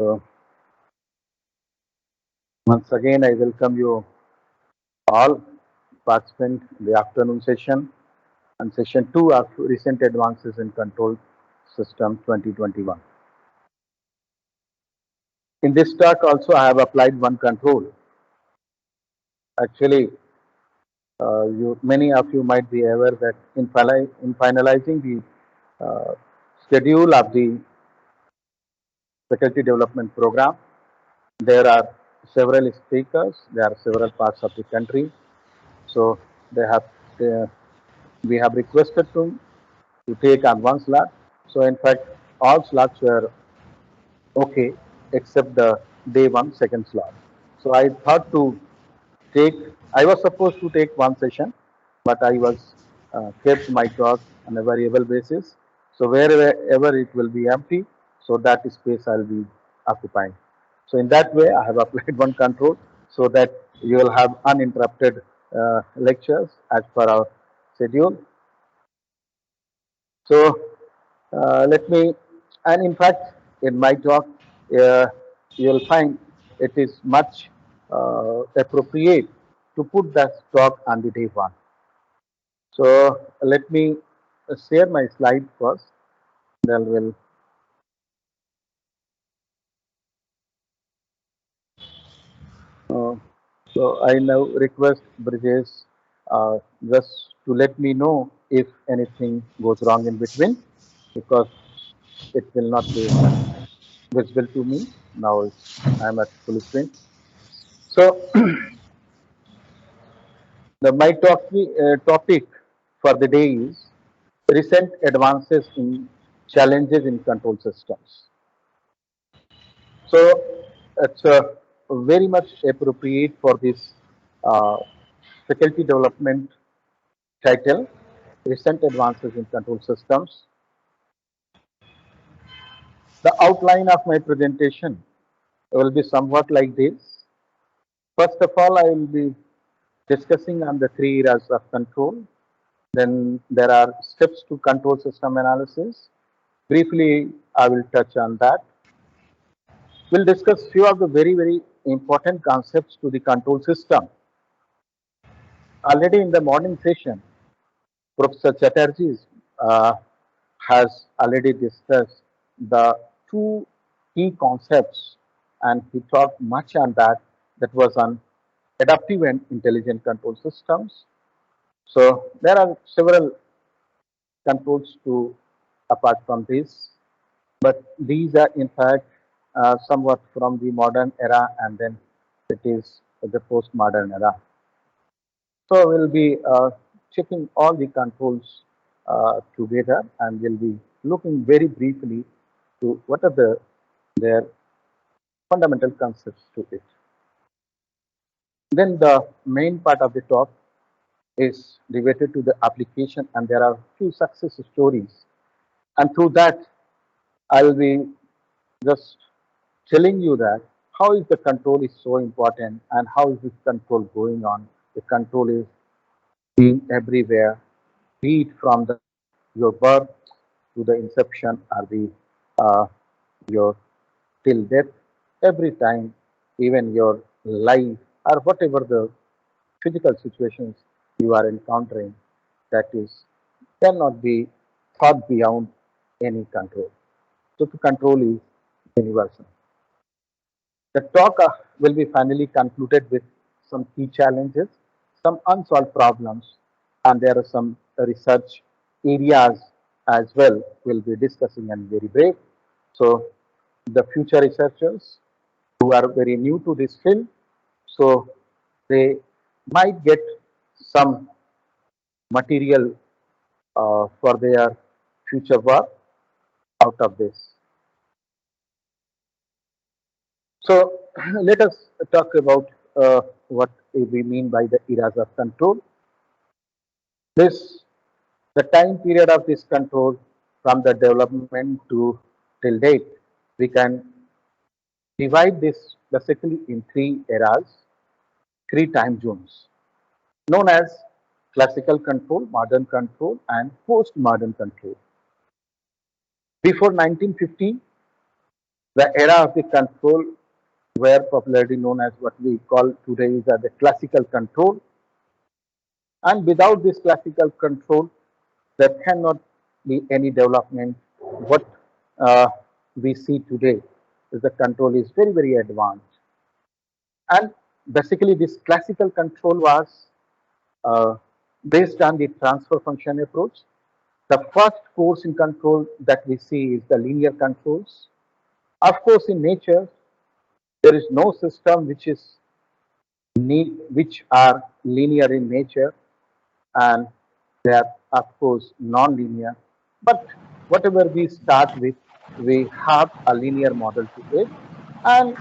So once again, I welcome you all participants in the afternoon session and session 2 of recent advances in control system 2021. In this talk also I have applied one control. Actually, many of you might be aware that in finalizing the schedule of the faculty development program, there are several speakers, there are several parts of the country. So they have uh, we have requested to take on one slot. So in fact, all slots were okay except the day one second slot. So I thought to take. I was supposed to take one session, but I was kept my talk on a variable basis. So wherever it will be empty, so that space I'll be occupying. So in that way, I have applied one control so that you will have uninterrupted lectures as per our schedule. So let me, and in fact, in my talk, uh, you'll find it is much appropriate to put that talk on the day one. So let me share my slide first. Then we'll. Uh, so I now request Brijesh just to let me know if anything goes wrong in between, because it will not be visible to me. Now I'm at full screen. So my topic for the day is recent advances in challenges in control systems. So it's very much appropriate for this uh, faculty development title, recent advances in control systems. The outline of my presentation will be somewhat like this. First of all, I will be discussing on the three eras of control. Then there are steps to control system analysis. Briefly, I will touch on that. We'll discuss few of the very important concepts to the control system. Already in the morning session, Professor Chatterjee uh, has already discussed the two key concepts, and he talked much on that. That was on adaptive and intelligent control systems. So there are several controls to apart from this, but these are in fact somewhat from the modern era, and then it is the postmodern era. So we'll be checking all the controls together, and we'll be looking very briefly to what are their fundamental concepts to it. Then the main part of the talk is related to the application, and there are few success stories, and through that I will be just telling you that how is the control is so important, and how is this control going on. The control is being everywhere, be it from your birth to the inception, or the uh, your till death, every time, even your life or whatever the physical situations you are encountering, that is cannot be thought beyond any control. So the control is universal. The talk will be finally concluded with some key challenges, some unsolved problems, and there are some research areas as well we'll be discussing in very brief. So the future researchers who are very new to this field, so they might get some material for their future work out of this. So let us talk about what we mean by the eras of control. This the time period of this control from the development to till date. We can divide this basically in three eras, three time zones, known as classical control, modern control, and postmodern control. Before 1950, The era of the control were popularly known as what we call today is the classical control. And without this classical control, there cannot be any development. What uh, we see today is the control is very, very advanced. And basically, this classical control was uh, based on the transfer function approach. The first course in control that we see is the linear controls. Of course, in nature, there is no system which are linear in nature, and they are of course non-linear. But whatever we start with, we have a linear model to it, and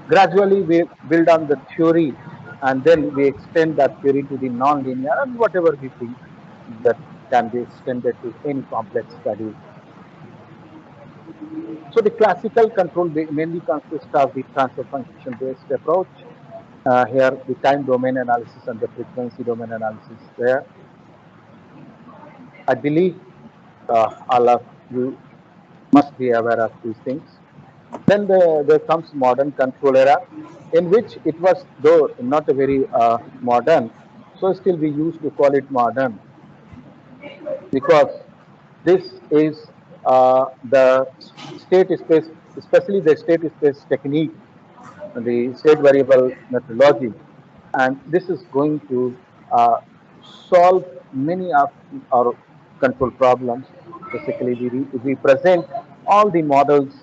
gradually we build on the theory, and then we extend that theory to the non-linear, and whatever we think that can be extended to any complex study. So the classical control mainly consists of the transfer function based approach. Here the time domain analysis and the frequency domain analysis there. I believe all of you must be aware of these things. Then there comes modern control era, in which it was though not a very modern, so still we used to call it modern because this is the state space, especially the state space technique, the state variable methodology, and this is going to uh, solve many of our control problems. Basically, we present all the models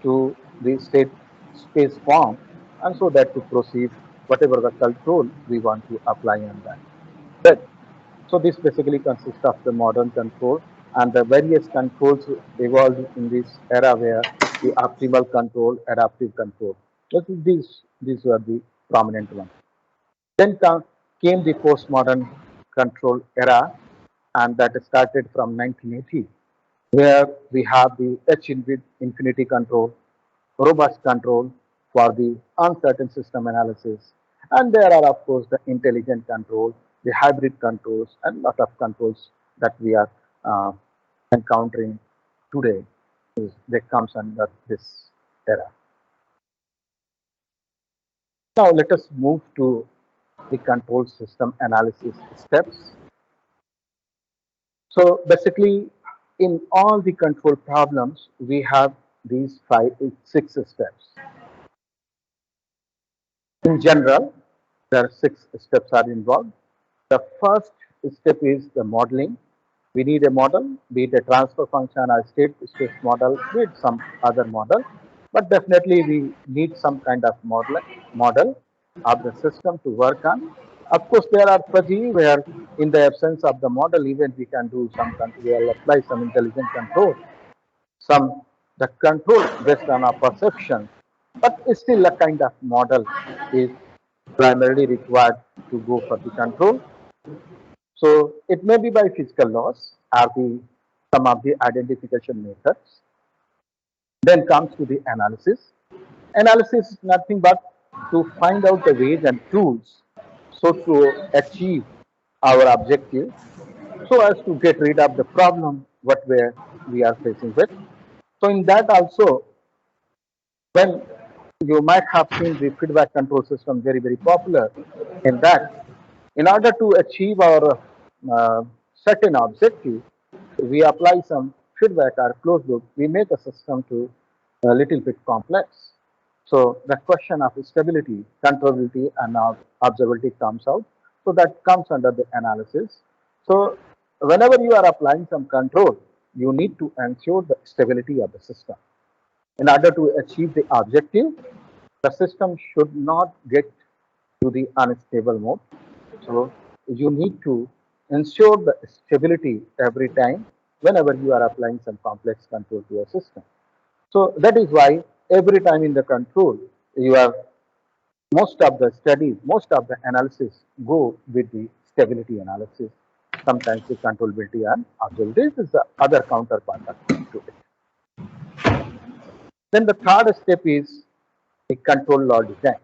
to the state space form, and so that to proceed whatever the control we want to apply on that. But so this basically consists of the modern control, and the various controls evolved in this era where the optimal control, adaptive control. So these were the prominent ones. Then came the postmodern control era, and that started from 1980, where we have the infinity control, robust control for the uncertain system analysis. And there are, of course, the intelligent control, the hybrid controls, and lot of controls that we are uh, encountering today. They comes under this era. Now let us move to the control system analysis steps. So basically, in all the control problems, we have these six steps. In general, there are six steps are involved. The first step is the modeling. We need a model, be it a transfer function or state space model, be it some other model. But definitely we need some kind of model of the system to work on. Of course, there are fuzzy where in the absence of the model, even we can do some, we will apply some intelligent control, some the control based on our perception, but still a kind of model is primarily required to go for the control. So it may be by physical laws or some of the identification methods. Then comes to the analysis. Analysis is nothing but to find out the ways and tools so to achieve our objective, so as to get rid of the problem what we are facing with. So in that also, when you might have seen the feedback control system very, very popular in that, in order to achieve our certain objective, we apply some feedback or closed loop. We make a system to a little bit complex. So the question of stability, controllability, and observability comes out. So that comes under the analysis. So whenever you are applying some control, you need to ensure the stability of the system. In order to achieve the objective, the system should not get to the unstable mode. So you need to ensure the stability every time whenever you are applying some complex control to your system. So that is why every time in the control, you are most of the studies, most of the analysis go with the stability analysis. Sometimes the controllability and observability is the other counterpart to it. Then the third step is the control law design.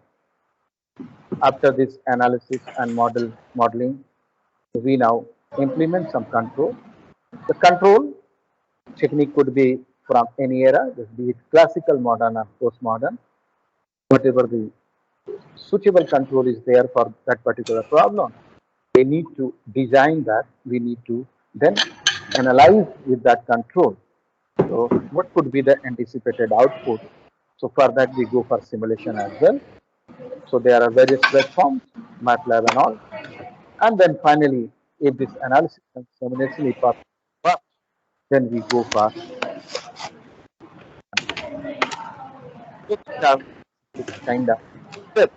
After this analysis and modeling, we now implement some control. The control technique could be from any era, be it classical, modern, or postmodern. Whatever the suitable control is there for that particular problem, we need to design that. We need to then analyze with that control. So, what could be the anticipated output? So, for that, we go for simulation as well. So, there are various platforms, MATLAB and all. And then finally, if this analysis and simultaneously works, then we go for so these are the kind of steps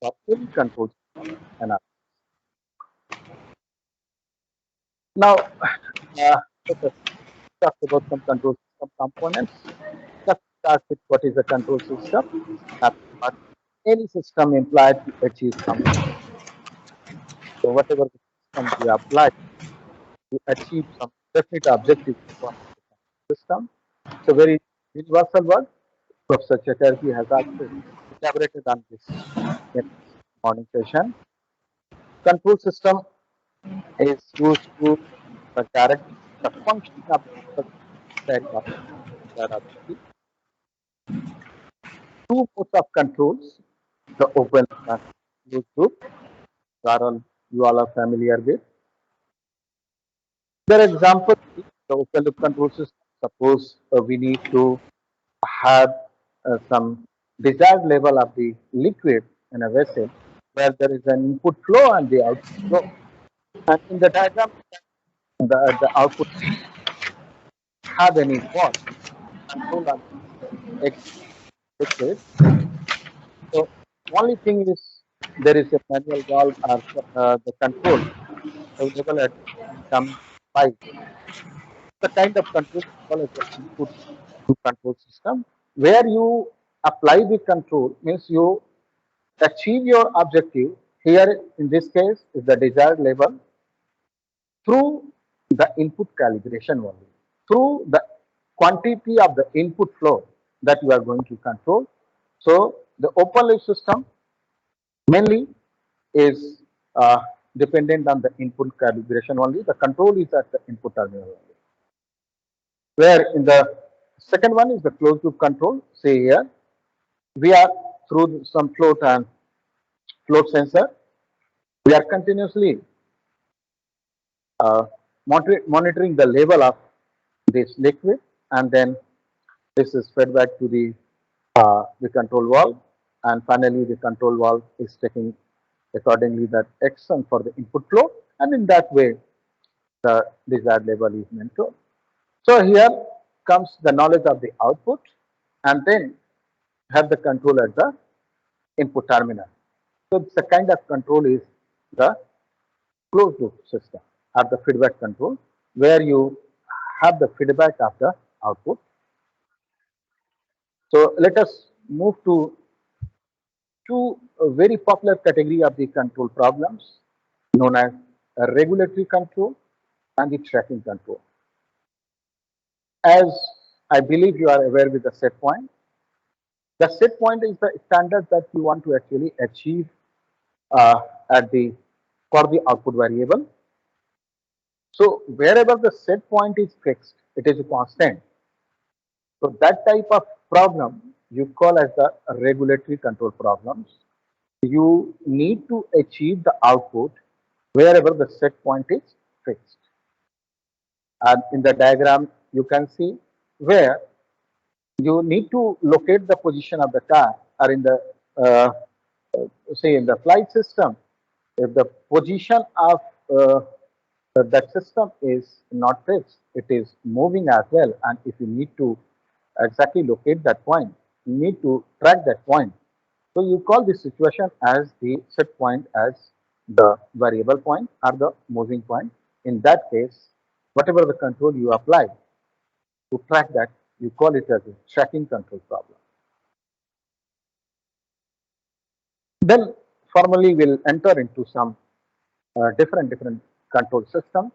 for any control system analysis. Now, let us talk about some control system components. Let's start with what is a control system. Nothing but any system employed to achieve something. So whatever the system we apply to achieve some definite objective for the system. It's a very universal word. Professor Chatterjee has also elaborated on this in this morning session. Control system is used to direct the functioning of the carry out that objective. Two modes of controls, the open and closed loop, you all are familiar with. Their example is the open loop control system. Suppose we need to have some desired level of the liquid in a vessel where there is an input flow and the output flow. And in the diagram, the output have any valve control on liquid. So only thing is there is a manual valve or the control available at some pipe. The kind of control called as the input to control system, where you apply the control means you achieve your objective. Here in this case is the desired level through the input calibration only, through the quantity of the input flow that you are going to control. So the open loop system mainly is dependent on the input calibration only. The control is at the input terminal only. Where in the second one is the closed loop control. Say here we are through some float and float sensor. We are continuously uh, monitoring the level of this liquid, and then this is fed back to the control valve, and finally the control valve is taking accordingly that action for the input flow, and in that way the desired level is maintained. So here comes the knowledge of the output, and then have the control at the input terminal. So the kind of control is the closed loop system or the feedback control, where you have the feedback of the output. So let us move to two very popular category of the control problems known as regulatory control and the tracking control. As I believe you are aware with the set point. The set point is the standard that you want to actually achieve uh, at the for the output variable. So wherever the set point is fixed, it is a constant. So that type of problem you call as the regulatory control problems. You need to achieve the output wherever the set point is fixed. And in the diagram, you can see where you need to locate the position of the car, or in the say in the flight system, if the position of that system is not fixed, it is moving as well, and if you need to exactly locate that point, you need to track that point. So you call this situation as the set point as the variable point or the moving point. In that case, whatever the control you apply to track that, you call it as a tracking control problem. Then formally we'll enter into some different control system.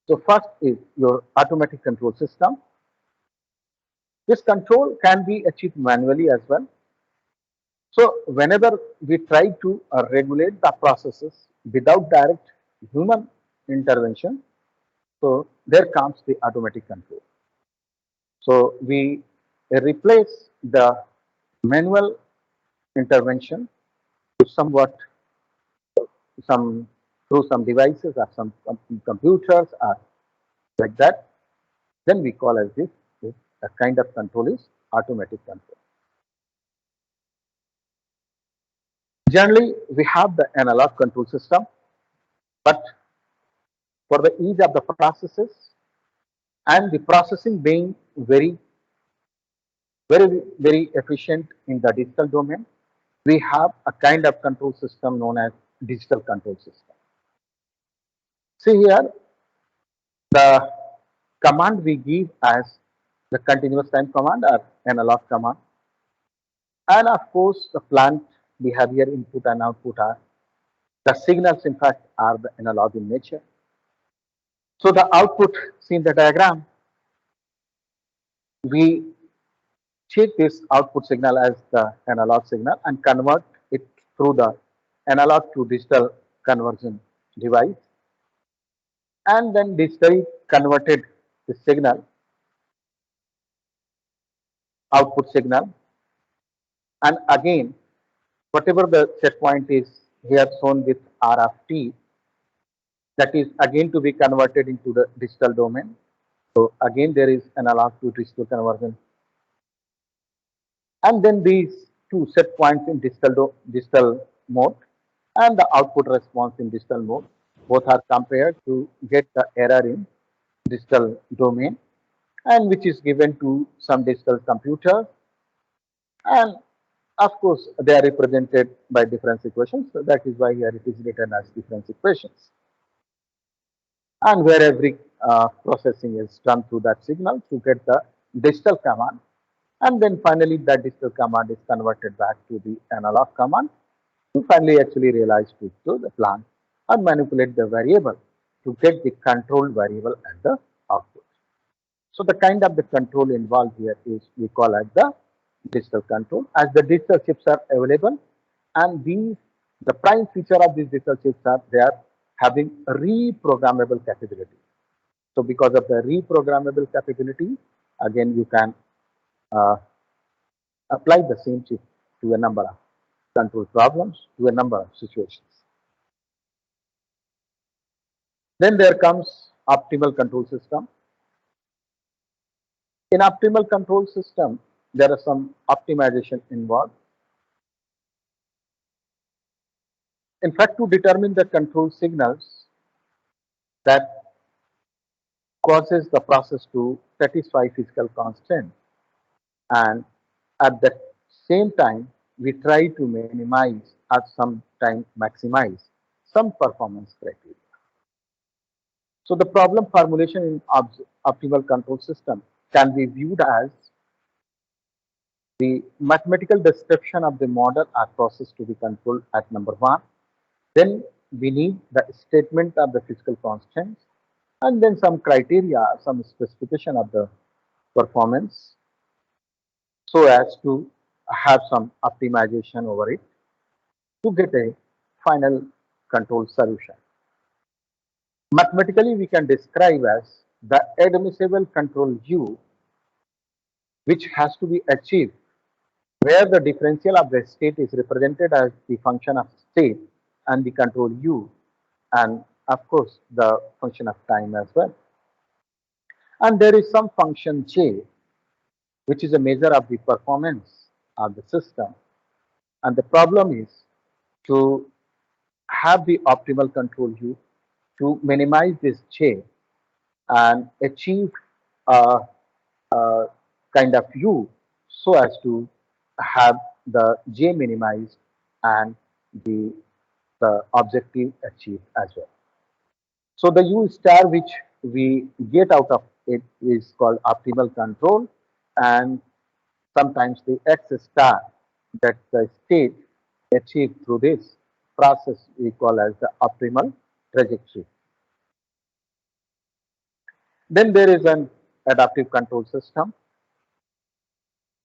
So first is your automatic control system. This control can be achieved manually as well. So whenever we try to regulate the processes without direct human intervention, So there comes the automatic control. So we replace the manual intervention to somewhat some through some devices or some computers or like that. Then we call as this a kind of control is automatic control. Generally, we have the analog control system, but for the ease of the processes and the processing being very efficient in the digital domain, we have a kind of control system known as digital control system. See here, the command we give as the continuous time command or analog command, and of course the plant behavior input and output are the signals, in fact, are the analog in nature. So the output, see in the diagram, we take this output signal as the analog signal and convert it through the analog to digital conversion device, and then digitally converted the signal, output signal, and again whatever the set point is here shown with R of t, that is again to be converted into the digital domain. So again there is analog to digital conversion, and then these two set points in digital mode and the output response in digital mode, both are compared to get the error in digital domain, and which is given to some digital computer, and of course they are represented by difference equations. So that is why here it is written as difference equations, and where every processing is done through that signal to get the digital command, and then finally that digital command is converted back to the analog command to finally actually realize to the plant and manipulate the variable to get the control variable at the output. So the kind of the control involved here is we call as the digital control, as the digital chips are available, and the prime feature of these digital chips are they are having a reprogrammable capability. So because of the reprogrammable capability, again you can uh, apply the same chip to a number of control problems, to a number of situations. Then there comes optimal control system. In optimal control system, there are some optimization involved. In fact, to determine the control signals that causes the process to satisfy physical constant, and at the same time we try to minimize or sometimes maximize some performance criteria. So the problem formulation in optimal control system can be viewed as the mathematical description of the model or process to be controlled at number one. Then we need the statement of the physical constants, and then some criteria, some specification of the performance, so as to have some optimization over it to get a final control solution. Mathematically, we can describe as the admissible control U, which has to be achieved where the differential of the state is represented as the function of state and the control U, and of course the function of time as well. And there is some function J, which is a measure of the performance of the system. And the problem is to have the optimal control U to minimize this J and achieve a, a kind of U so as to have the J minimized and the objective achieved as well. So the U star which we get out of it is called optimal control, and sometimes the X star, that the state achieved through this process we call as the optimal trajectory. Then there is an adaptive control system.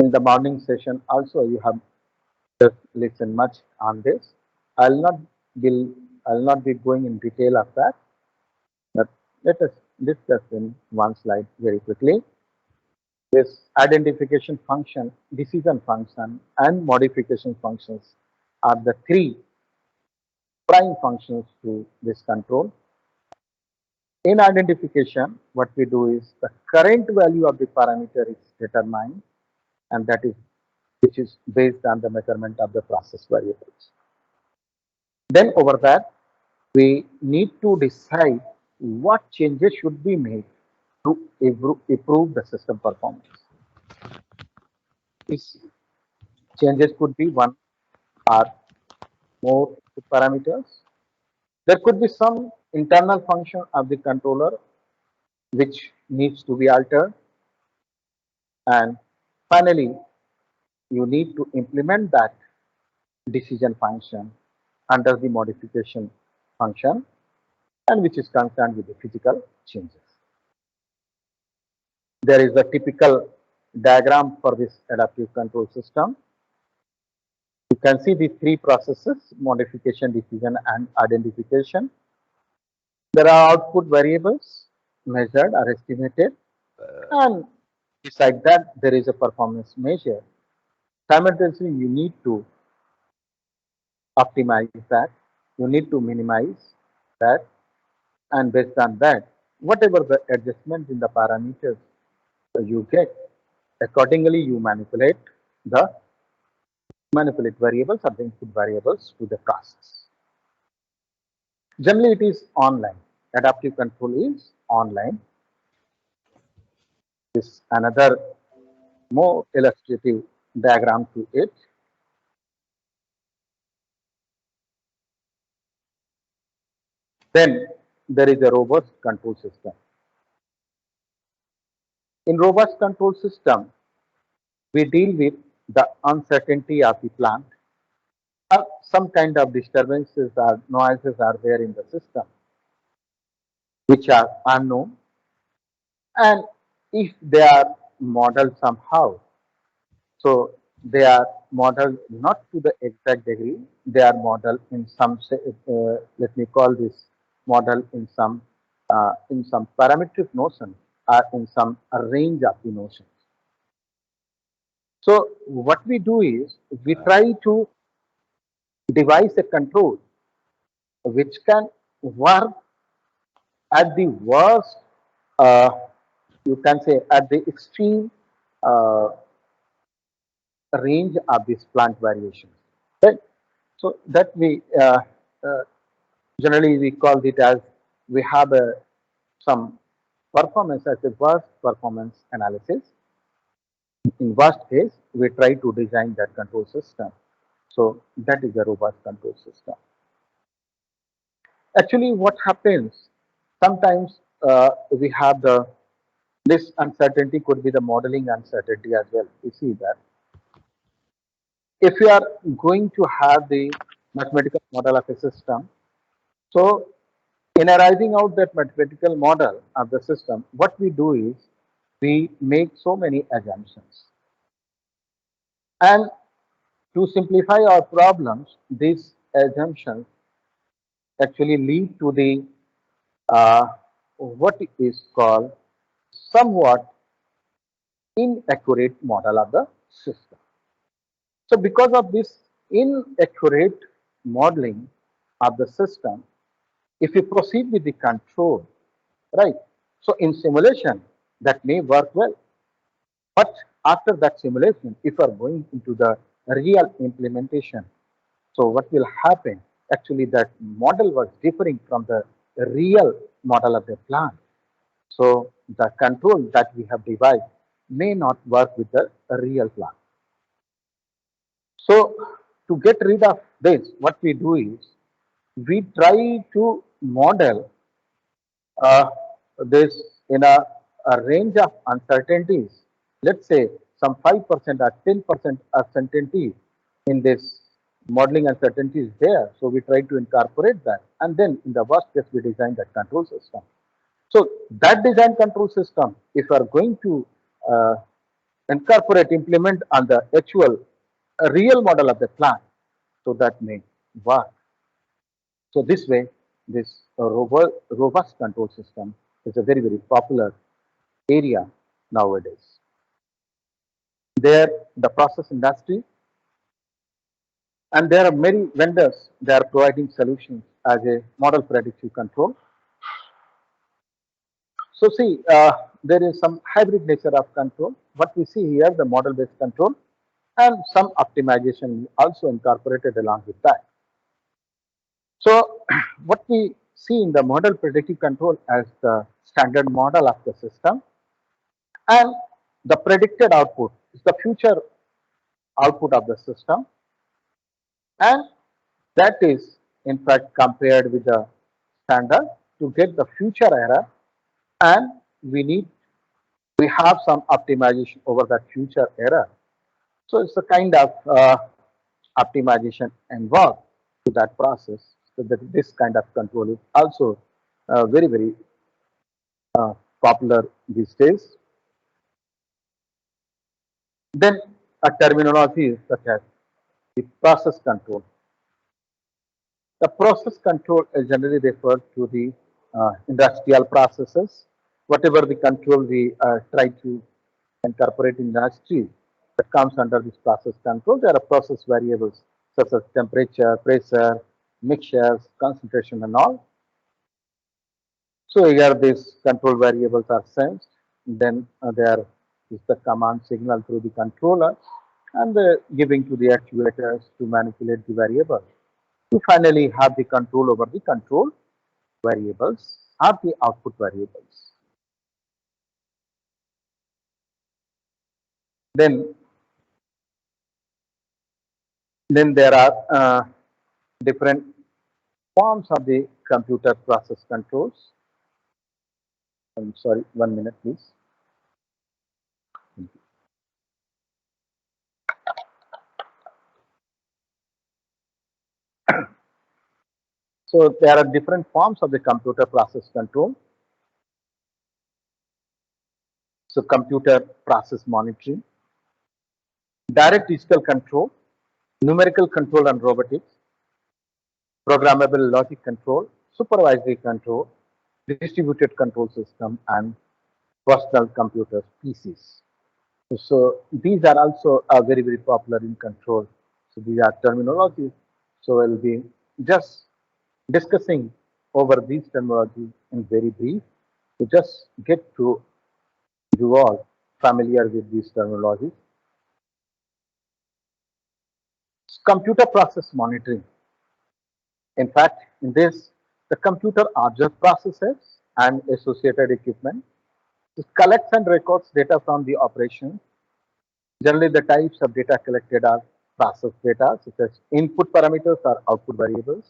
In the morning session also you have just listened much on this. I'll not be I'll not be going in detail of that, but let us discuss in one slide very quickly. This identification function, decision function, and modification functions are the three prime functions to this control. In identification, what we do is the current value of the parameter is determined, and that is which is based on the measurement of the process variables. Then over that, we need to decide what changes should be made to improve the system performance. These changes could be one or more parameters. There could be some internal function of the controller which needs to be altered. And finally, you need to implement that decision function under the modification function, and which is concerned with the physical changes. There is a typical diagram for this adaptive control system. You can see the three processes: modification, decision, and identification. There are output variables measured or estimated, and beside that, there is a performance measure. Simultaneously, you need to optimize that, you need to minimize that, and based on that, whatever the adjustment in the parameters you get, accordingly you manipulate variables or the input variables to the process. Generally, it is online. Adaptive control is online. This is another more illustrative diagram to it. Then there is a robust control system. In robust control system, we deal with the uncertainty of the plant. Some kind of disturbances or noises are there in the system which are unknown, and if they are modeled somehow, so they are modeled not to the exact degree, they are modeled in some, let me call this model in some parametric notion or in some range of the notions. So what we do is we try to devise a control which can work at the worst, uh, you can say at the extreme uh, range of these plant variations. Right? So that we uh, generally we call it as we have some performance as a worst performance analysis. In worst case, we try to design that control system. So that is a robust control system. Actually, what happens sometimes we have this uncertainty could be the modeling uncertainty as well. You see that if you are going to have the mathematical model of a system, so in arriving out that mathematical model of the system, what we do is we make so many assumptions, and to simplify our problems, these assumptions actually lead to the uh, what is called somewhat inaccurate model of the system. So because of this inaccurate modeling of the system, if you proceed with the control, right? So in simulation, that may work well. But after that simulation, if you are going into the real implementation, so what will happen? Actually, that model was differing from the real model of the plant. So the control that we have devised may not work with the real plant. So to get rid of this, what we do is we try to model uh, this in a range of uncertainties. Let's say some 5% or 10% uncertainty in this modeling uncertainty is there. So we try to incorporate that, and then in the worst case we design that control system. So that design control system, if you are going to uh, incorporate, implement on the actual real model of the plant, so that may work. So this way, this robust control system is a very, very popular area nowadays. There, the process industry, and there are many vendors, they are providing solutions as a model predictive control. So see, there is some hybrid nature of control. What we see here, the model-based control, and some optimization also incorporated along with that. So what we see in the model predictive control as the standard model of the system, and the predicted output is the future output of the system, and that is in fact compared with the standard to get the future error, and we have some optimization over that future error. So it's a kind of optimization involved to that process. So that this kind of control is also very, very popular these days. Then a terminology is such as the process control. The process control is generally referred to the industrial processes. Whatever the control we try to incorporate in industry that comes under this process control, there are process variables such as temperature, pressure, mixtures, concentration and all. So here these control variables are sensed, then there is the command signal through the controller and giving to the actuators to manipulate the variable. To finally have the control over the control variables or the output variables. Then, then there are different forms of the computer process controls. I'm sorry, 1 minute, please. So there are different forms of the computer process control. So computer process monitoring, direct digital control, numerical control and robotics, programmable logic control, supervisory control, distributed control system, and personal computers, PCs. So these are also very, very popular in control. So these are terminologies. So I'll be just discussing over these terminologies in very brief to just get to you all familiar with these terminologies. Computer process monitoring. In fact, in this, the computer observes processes and associated equipment. It collects and records data from the operation. Generally, the types of data collected are process data, such as input parameters or output variables.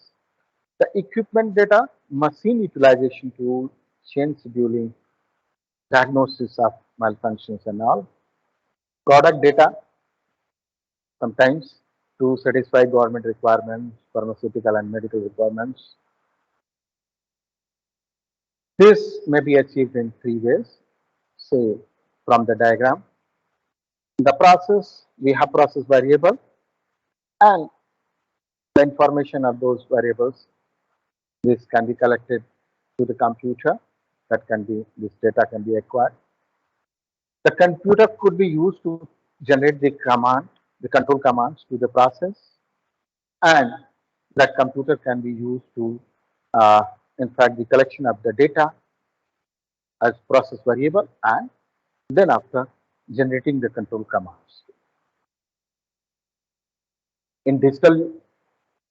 The equipment data, machine utilization tool, chain scheduling, diagnosis of malfunctions and all. Product data, sometimes to satisfy government requirements, pharmaceutical and medical requirements. This may be achieved in three ways. Say from the diagram, the process, we have process variable and the information of those variables. This can be collected to the computer. That can be, this data can be acquired. The computer could be used to generate the command, the control commands to the process, and that computer can be used to, in fact, the collection of the data as process variable, and then after generating the control commands. In digital,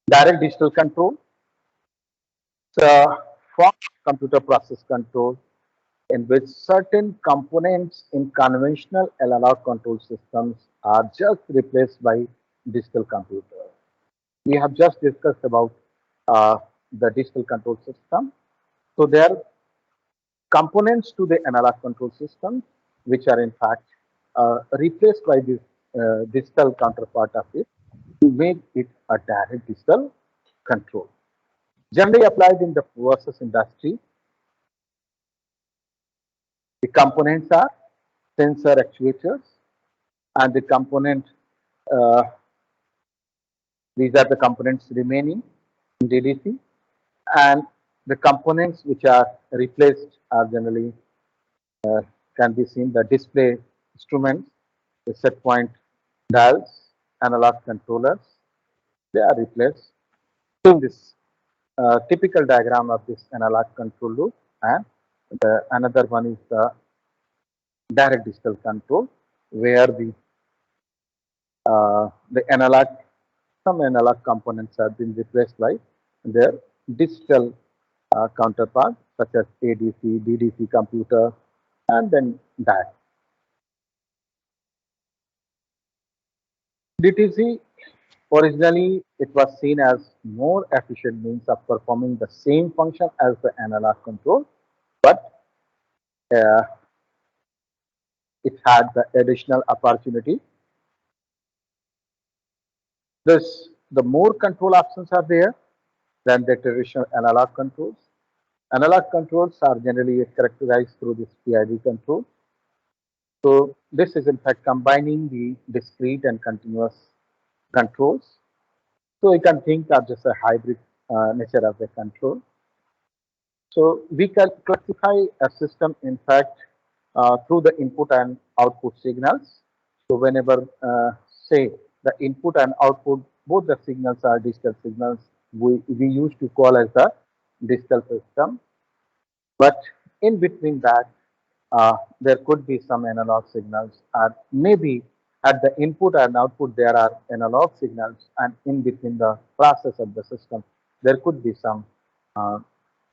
direct digital control, the form of computer process control in which certain components in conventional analog control systems are just replaced by digital computer. We have just discussed about the digital control system. So there are components to the analog control system which are in fact replaced by this digital counterpart of it to make it a direct digital control. Generally applied in the process industry, the components are sensor actuators and the component, uh, these are the components remaining in DDC, and The components which are replaced are generally can be seen the display instruments, the set point dials, analog controllers. They are replaced. In this typical diagram of this analog control loop, and the another one is the direct digital control, where the analog some analog components have been replaced by their digital counterpart, such as ADC, DDC computer, and then DAC. DTC, originally it was seen as more efficient means of performing the same function as the analog control, but uh, it had the additional opportunity. Thus, the more control options are there than the traditional analog controls. Analog controls are generally characterized through this PID control. So this is in fact combining the discrete and continuous controls. So you can think of just a hybrid nature of the control. So we can classify a system in fact through the input and output signals. So whenever say the input and output, both the signals are digital signals, we used to call as the digital system. But in between that, there could be some analog signals, or maybe at the input and output there are analog signals, and in between the process of the system, there could be some uh,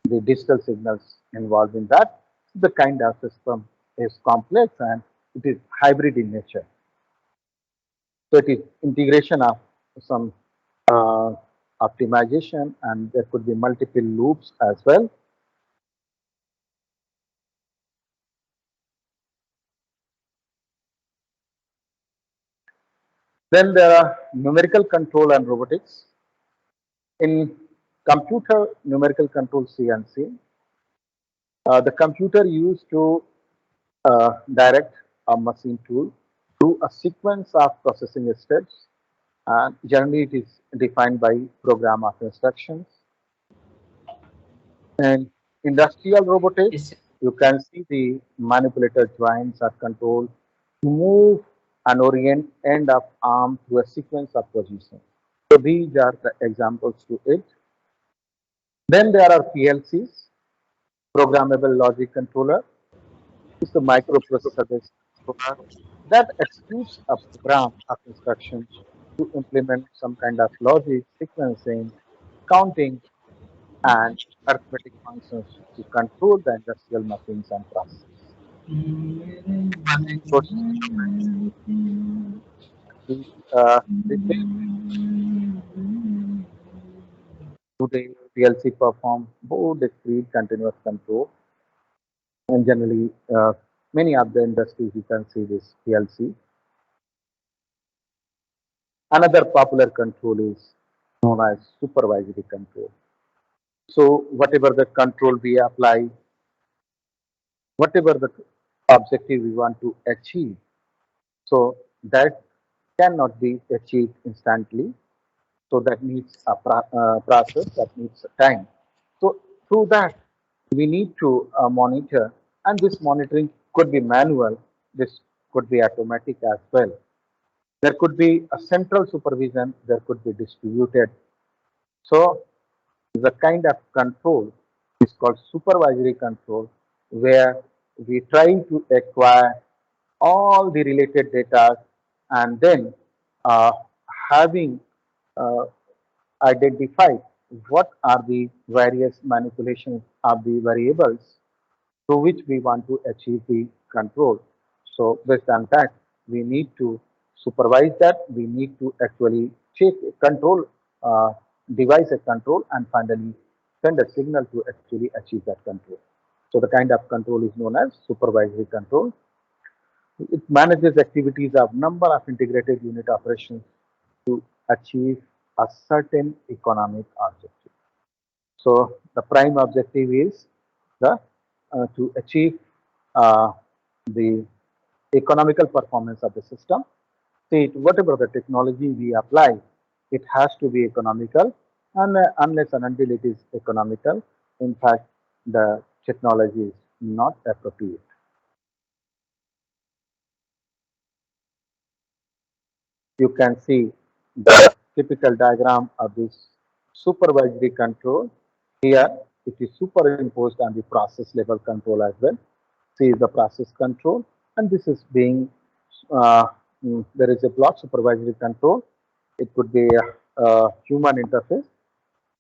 the digital signals involved in that. The kind of system is complex and it is hybrid in nature. So it is integration of some uh, optimization, and there could be multiple loops as well. Then there are numerical control and robotics. In computer numerical control CNC, the computer used to direct a machine tool through a sequence of processing steps, and generally it is defined by program of instructions. And industrial robotics, Yes. you can see the manipulator joints are controlled to move and orient end of arm through a sequence of positions. So these are the examples to it. Then there are PLCs, programmable logic controller. It's a microprocessor-based controller that executes a program of instructions to implement some kind of logic, sequencing, counting, and arithmetic functions to control the industrial machines and processes. Emerging process instruments, these replace today PLC perform both discrete continuous control, and generally many of the industries you can see this PLC. Another popular control is known as supervisory control. So whatever the control we apply, whatever the objective we want to achieve, so that cannot be achieved instantly. So that needs a process, that needs time. So through that, we need to monitor, and this monitoring could be manual, this could be automatic as well. There could be a central supervision, there could be distributed. So the kind of control is called supervisory control, where we try to acquire all the related data, and then uh, having uh, identified what are the various manipulations of the variables through which we want to achieve the control. So based on that, we need to supervise that. We need to actually check control, uh, devise a control, and finally send a signal to actually achieve that control. So the kind of control is known as supervisory control. It manages activities of number of integrated unit operations to achieve a certain economic objective. So the prime objective is the to achieve uh, the economical performance of the system. See, whatever the technology we apply, it has to be economical, and unless and until it is economical, in fact, the technology is not appropriate. You can see the typical diagram of this supervisory control. Here, it is superimposed on the process level control as well. See the process control, and this is being uh, there is a block supervisory control. It could be a human interface.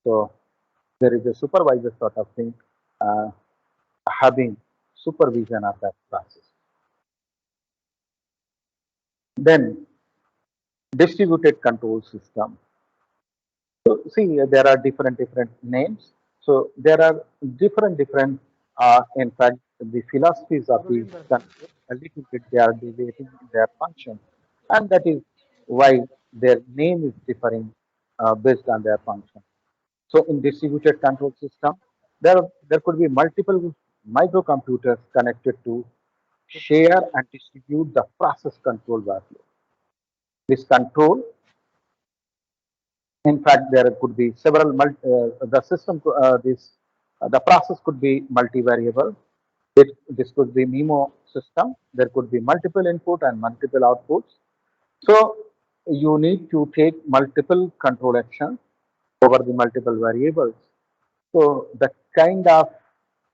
So there is a supervisor sort of thing uh, having supervision of that process. Then distributed control system. So see, there are different names. So there are different. In fact, the philosophies of the control a little bit they are deviating in their function, and that is why their name is differing based on their function. So in distributed control system, there could be multiple microcomputers connected to share and distribute the process control value. This control, in fact, there could be several, the system, the process could be multivariable. This could be MIMO system. There could be multiple input and multiple outputs. So you need to take multiple control actions over the multiple variables. So the kind of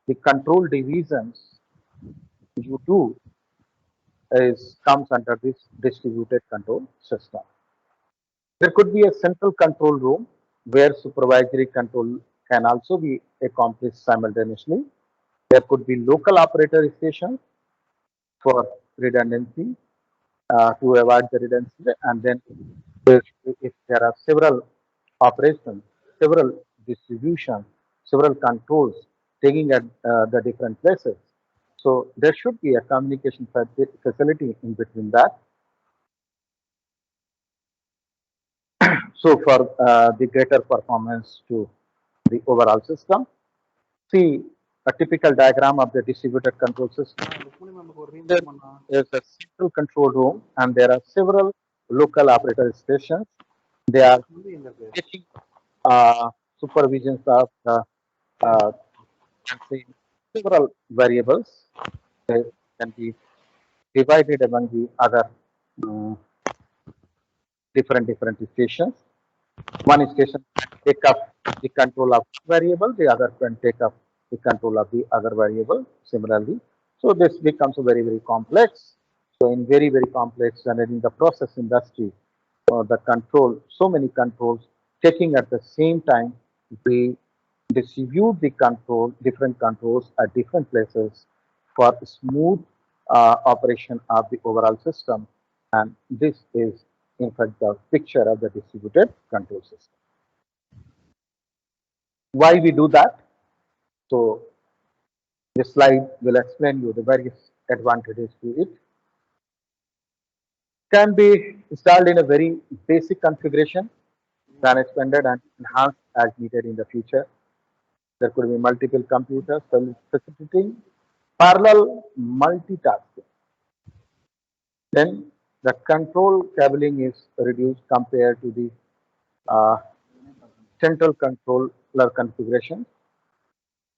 the control divisions you do is comes under this distributed control system. There could be a central control room where supervisory control can also be accomplished simultaneously. There could be local operator stations for redundancy to avoid the redundancy, and then if there are several operations, several distributions, several controls taking at the different places. So there should be a communication facility in between that. So for the greater performance to the overall system, see a typical diagram of the distributed control system. There is a central control room and there are several local operator stations. They are taking supervisions of uh, can say several variables. They can be divided among the other um, different stations. One station can take up the control of variable, the other can take up the control of the other variable similarly. So this becomes very complex. So in very complex and in the process industry, the control, so many controls taking at the same time, we distribute the control, different controls at different places for smooth operation of the overall system. And this is in fact the picture of the distributed control system. Why we do that? So this slide will explain you the various advantages to it. Can be installed in a very basic configuration, then expanded and enhanced as needed in the future. There could be multiple computers facilitating parallel multitasking. Then the control cabling is reduced compared to the uh, central controller configuration.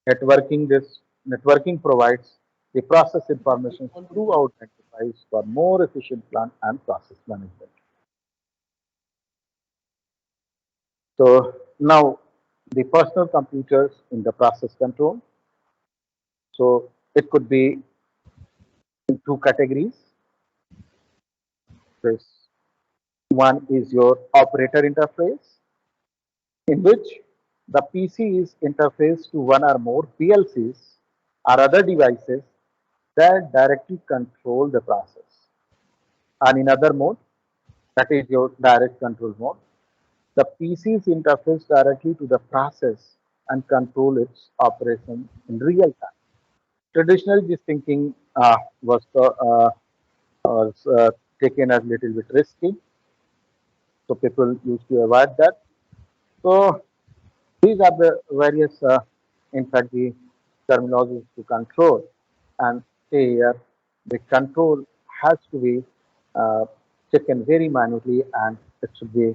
Networking provides the process information throughout enterprise for more efficient plan and process management. So now the personal computers in the process control. So it could be in two categories. This one is your operator interface, in which the PC is interfaced to one or more PLCs or other devices that directly control the process. And in other mode, that is your direct control mode, the PCs interface directly to the process and control its operation in real time. Traditionally, this thinking was taken as little bit risky, so people used to avoid that. So these are the various, in fact, the terminologies to control. And say here, the control has to be taken very minutely, and it should be,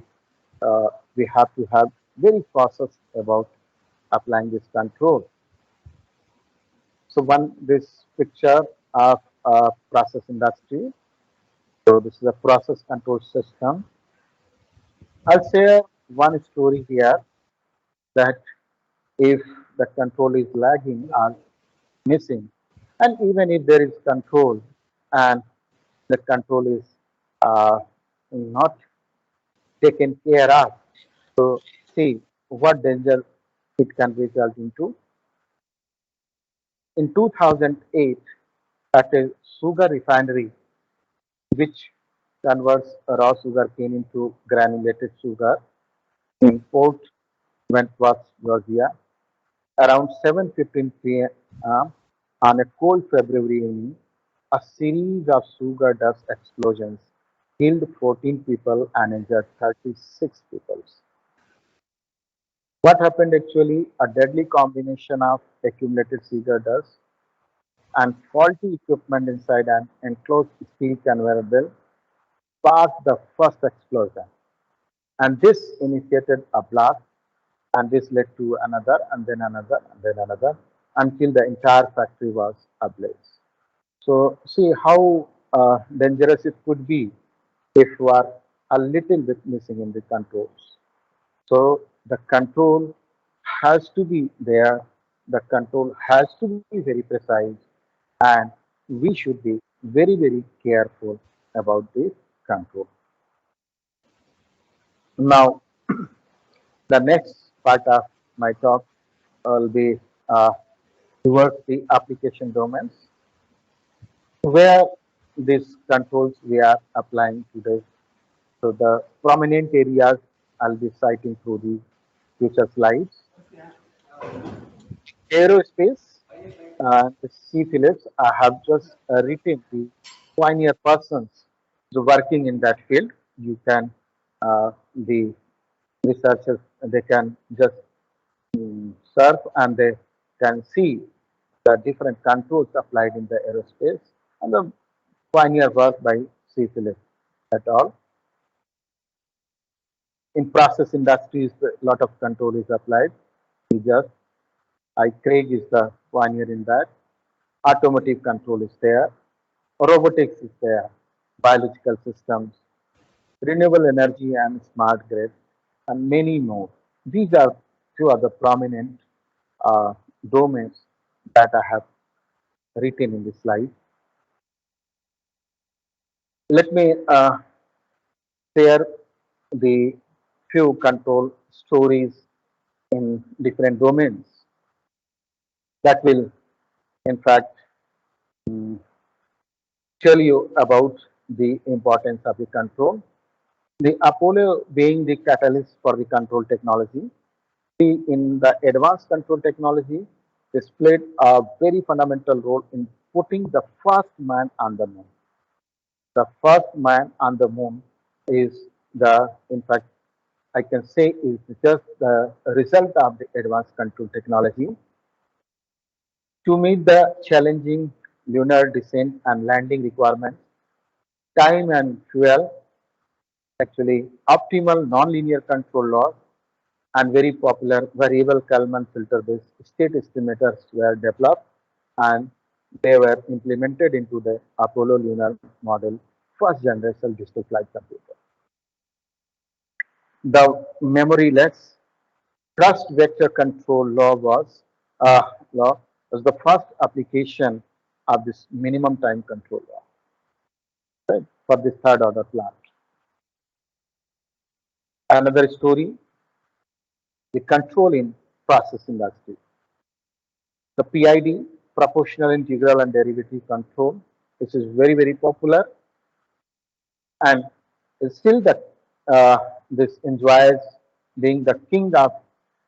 we have to have very process about applying this control. So this picture of a process industry. So this is a process control system. I'll share one story here that if the control is lagging or missing, and even if there is control and the control is uh, not taken care of, so see what danger it can result into. In 2008, at a sugar refinery which converts raw sugar cane into granulated sugar in Port Wentworth, Georgia, around 7:15 p.m. On a cold February evening, a series of sugar dust explosions killed 14 people and injured 36 people. What happened actually? A deadly combination of accumulated sugar dust and faulty equipment inside an enclosed steel conveyor belt sparked the first explosion. And this initiated a blast, and this led to another, and then another, and then another, until the entire factory was ablaze. So, see how dangerous it could be if you are a little bit missing in the controls. So, the control has to be there, the control has to be very precise, and we should be very, very careful about this control. Now, the next part of my talk will be uh, towards the application domains, where these controls we are applying today. So the prominent areas I'll be citing through the future slides. Aerospace, C. Phillips, I have just written the pioneer persons working in that field. You can, the researchers, they can just surf and they can see the different controls applied in the aerospace and the pioneer work by C. Phillips et al. In process industries, a lot of control is applied. We just, Craig is the pioneer in that. Automotive control is there. Robotics is there. Biological systems, renewable energy and smart grid, and many more. These are two of the prominent uh, domains that I have written in this slide. Let me share the few control stories in different domains that will, in fact, mm, tell you about the importance of the control. The Apollo being the catalyst for the control technology, in the advanced control technology, this played a very fundamental role in putting the first man on the moon. The first man on the moon is in fact, I can say is just the result of the advanced control technology. To meet the challenging lunar descent and landing requirements, time and fuel, actually optimal nonlinear control laws and very popular variable Kalman filter based state estimators were developed and they were implemented into the Apollo lunar model first generation digital flight computer. The memoryless trust vector control uh, law was the first application of this minimum time control law, right, for this third order plant. Another story, the control in process industry. The PID, proportional integral and derivative control, this is very, very popular and is still uh, this enjoys being the king of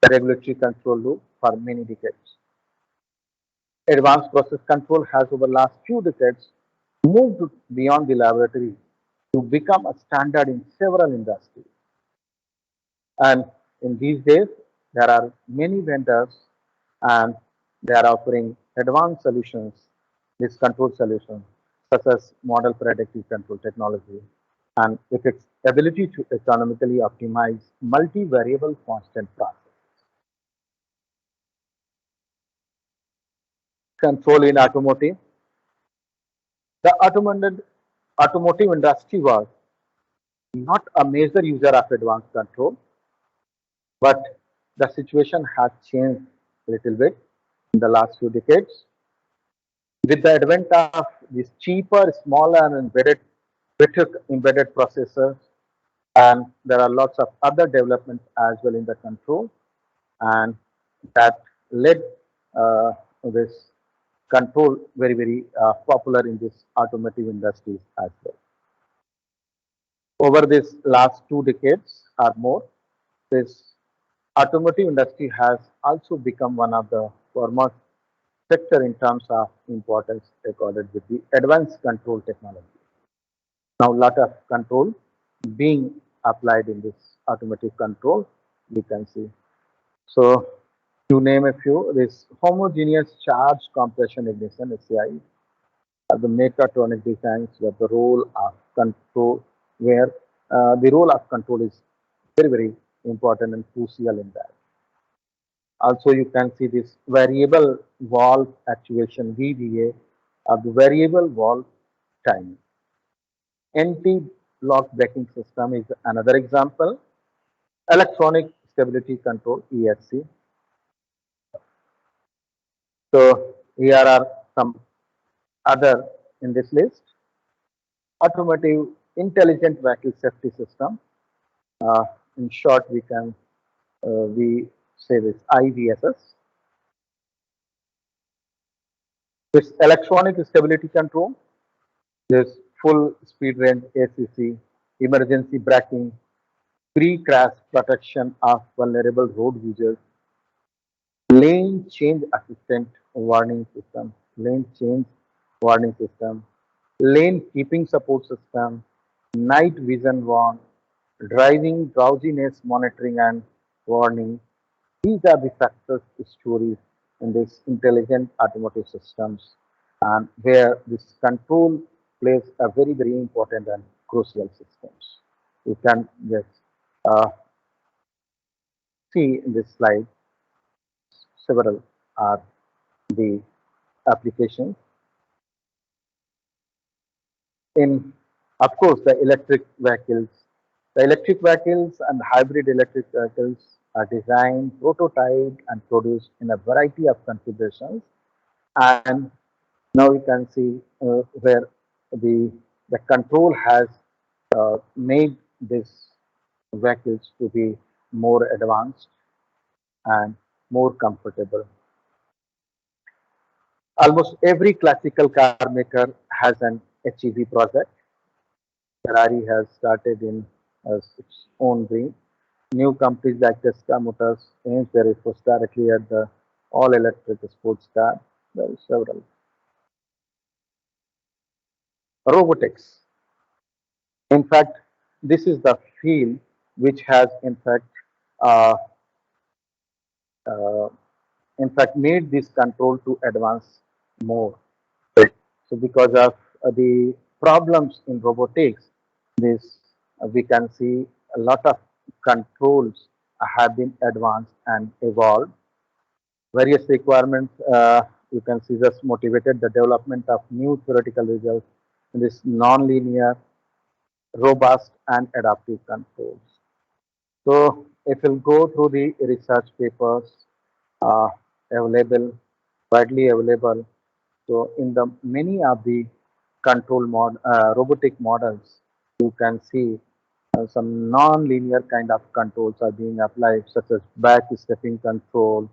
the regulatory control loop for many decades. Advanced process control has over the last few decades moved beyond the laboratory to become a standard in several industries. And in these days, there are many vendors and they are offering advanced solutions, these control solutions, such as model predictive control technology, and with its ability to economically optimize multivariable constant process. control in automotive. The automotive industry was not a major user of advanced control, but the situation has changed a little bit in the last few decades. With the advent of these cheaper, smaller, and better embedded processors, and there are lots of other developments as well in the control, and that led this control very popular in this automotive industries as well. Over this last 2 decades or more, this automotive industry has also become one of the foremost sector in terms of importance recorded with the advanced control technology. Now, lot of control being applied in this automotive control, we can see. So, to name a few, this homogeneous charge compression ignition (HCI) are the mechatronic designs where the role of control, where the role of control is very important and crucial in that. Also, you can see this variable valve actuation (VVA) of the variable valve time. Anti-lock braking system is another example. Electronic stability control (ESC). So here are some other in this list. Automotive intelligent vehicle safety system. In short, we say this IVSS. This electronic stability control. This full speed range ACC, emergency braking, pre-crash protection of vulnerable road users, lane change assistant warning system, lane keeping support system, night vision warn, driving drowsiness monitoring and warning. These are the success stories in this intelligent automotive systems, and where this control plays a very important and crucial systems. You can just uh, see in this slide several are the applications. In, of course, the electric vehicles and hybrid electric vehicles are designed, prototyped, and produced in a variety of configurations. And now you can see where the control has made these vehicles to be more advanced and more comfortable. Almost every classical car maker has an HEV project. Ferrari has started in its own way. New companies like Tesla Motors aims their efforts directly at the all-electric sports car. There are several. Robotics. In fact, this is the field which has uh, uh, in fact made this control to advance more. So because of the problems in robotics, this we can see a lot of controls have been advanced and evolved. Various requirements you can see this motivated the development of new theoretical results in this non-linear, robust and adaptive controls. So if we'll go through the research papers uh, available, widely available. So in the many of the robotic models, you can see some non-linear kind of controls are being applied, such as back stepping control,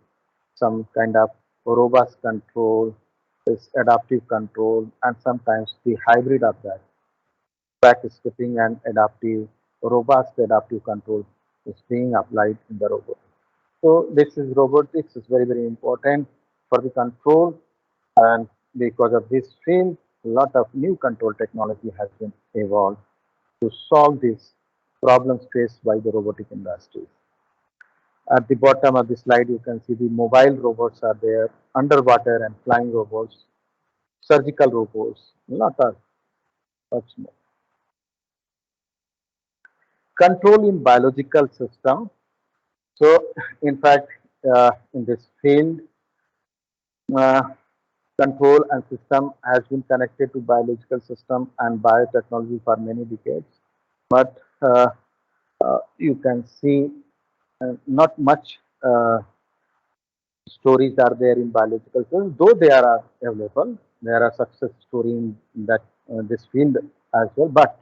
some kind of robust control, this adaptive control, and sometimes the hybrid of that, back stepping and robust adaptive control is being applied in the robot. So this is robotics is very important for the control, and because of this field, a lot of new control technology has been evolved to solve these problems faced by the robotic industries. At the bottom of the slide, you can see the mobile robots are there, underwater and flying robots, surgical robots, a lot of much more. Control in biological system. So, in fact, in this field, uh, control and system has been connected to biological system and biotechnology for many decades. But you can see not much stories are there in biological science, though they are available. There are success stories in that this field as well, but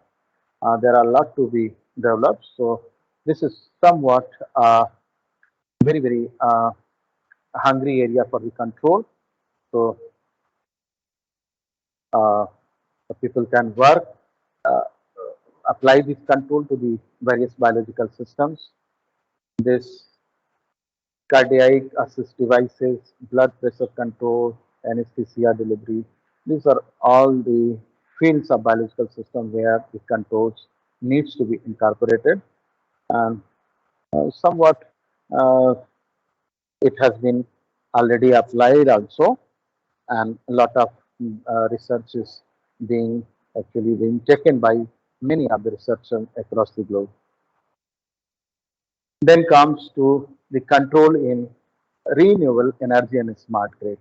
there are a lot to be developed. So this is somewhat very hungry area for the control. So uh, people can work, uh, apply this control to the various biological systems. This cardiac assist devices, blood pressure control, anesthesia delivery. These are all the fields of biological system where the controls needs to be incorporated, and somewhat uh, it has been already applied also, and a lot of research is being actually being taken by many of the researchers across the globe. Then comes to the control in renewable energy and smart grid.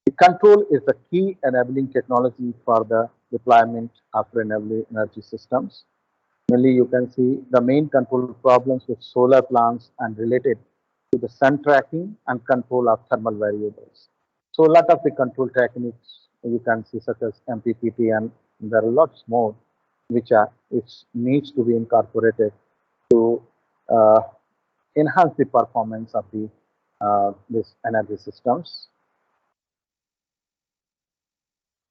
The control is the key enabling technology for the deployment of renewable energy systems. Mainly, you can see the main control problems with solar plants and related to the sun tracking and control of thermal variables. So, a lot of the control techniques you can see, such as MPPT, and there are lots more which needs to be incorporated to uh, enhance the performance of the this energy systems.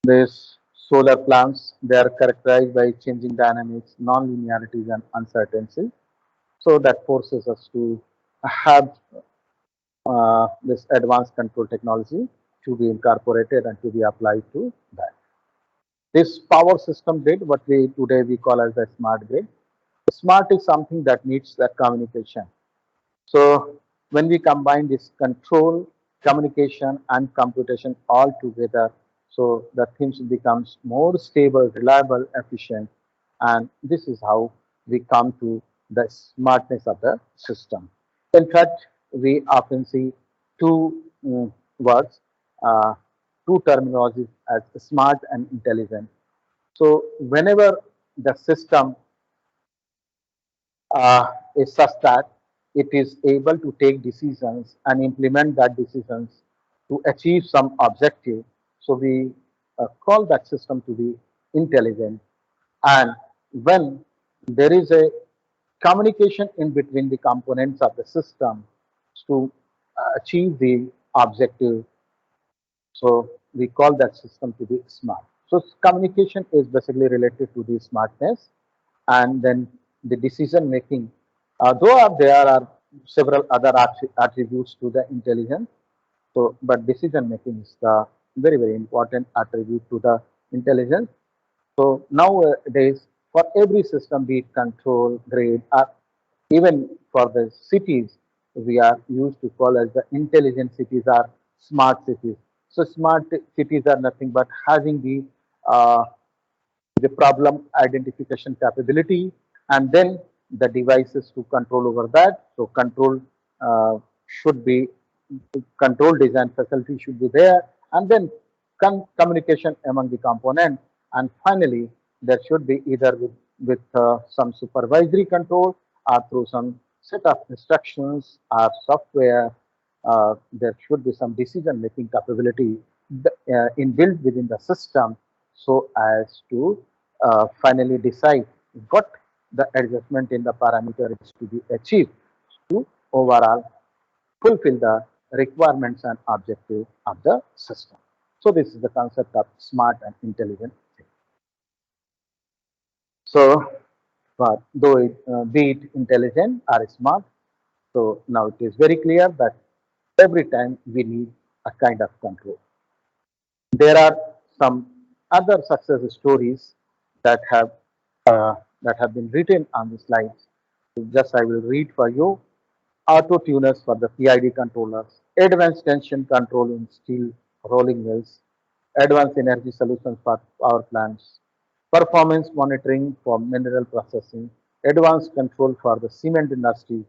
These solar plants, they are characterized by changing dynamics, non-linearities, and uncertainty. So that forces us to have this advanced control technology to be incorporated and to be applied to that. This power system grid, what we today we call as the smart grid. Smart is something that needs that communication. So when we combine this control, communication, and computation all together, so the things becomes more stable, reliable, efficient, and this is how we come to the smartness of the system. In fact, we often see two words, uh, two terminologies as smart and intelligent. So whenever the system is such that it is able to take decisions and implement that decisions to achieve some objective. So we call that system to be intelligent. And when there is a communication in between the components of the system to achieve the objective, so we call that system to be smart. So communication is basically related to the smartness, and then the decision making. Though there are several other attributes to the intelligence, so but decision making is the very important attribute to the intelligence. So nowadays, for every system, be it control, grid, or even for the cities, we are used to call as the intelligent cities or smart cities. So smart cities are nothing but having uh, the problem identification capability, and then the devices to control over that. So control should be control design facility should be there, and then communication among the components, and finally there should be either with some supervisory control or through some set of instructions or software. There should be some decision making capability inbuilt within the system, so as to finally decide what the adjustment in the parameter is to be achieved to overall fulfill the requirements and objective of the system. So this is the concept of smart and intelligent. So though be it intelligent or smart, so now it is very clear that every time we need a kind of control. There are some other success stories that have uh, that have been written on the slides. So just I will read for you. Auto tuners for the PID controllers, advanced tension control in steel rolling mills, advanced energy solutions for power plants, performance monitoring for mineral processing, advanced control for the cement industry,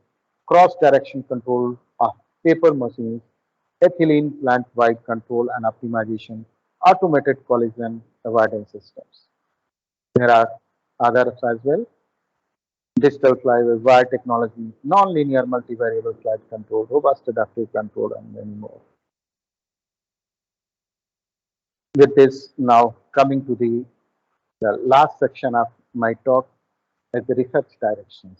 cross direction control of paper machines, ethylene plant-wide control and optimization, automated collision avoidance systems. There are others as well: digital fly-by-wire technology, non-linear multivariable flight control, robust adaptive control, and many more. With this, now coming to the last section of my talk is the research directions.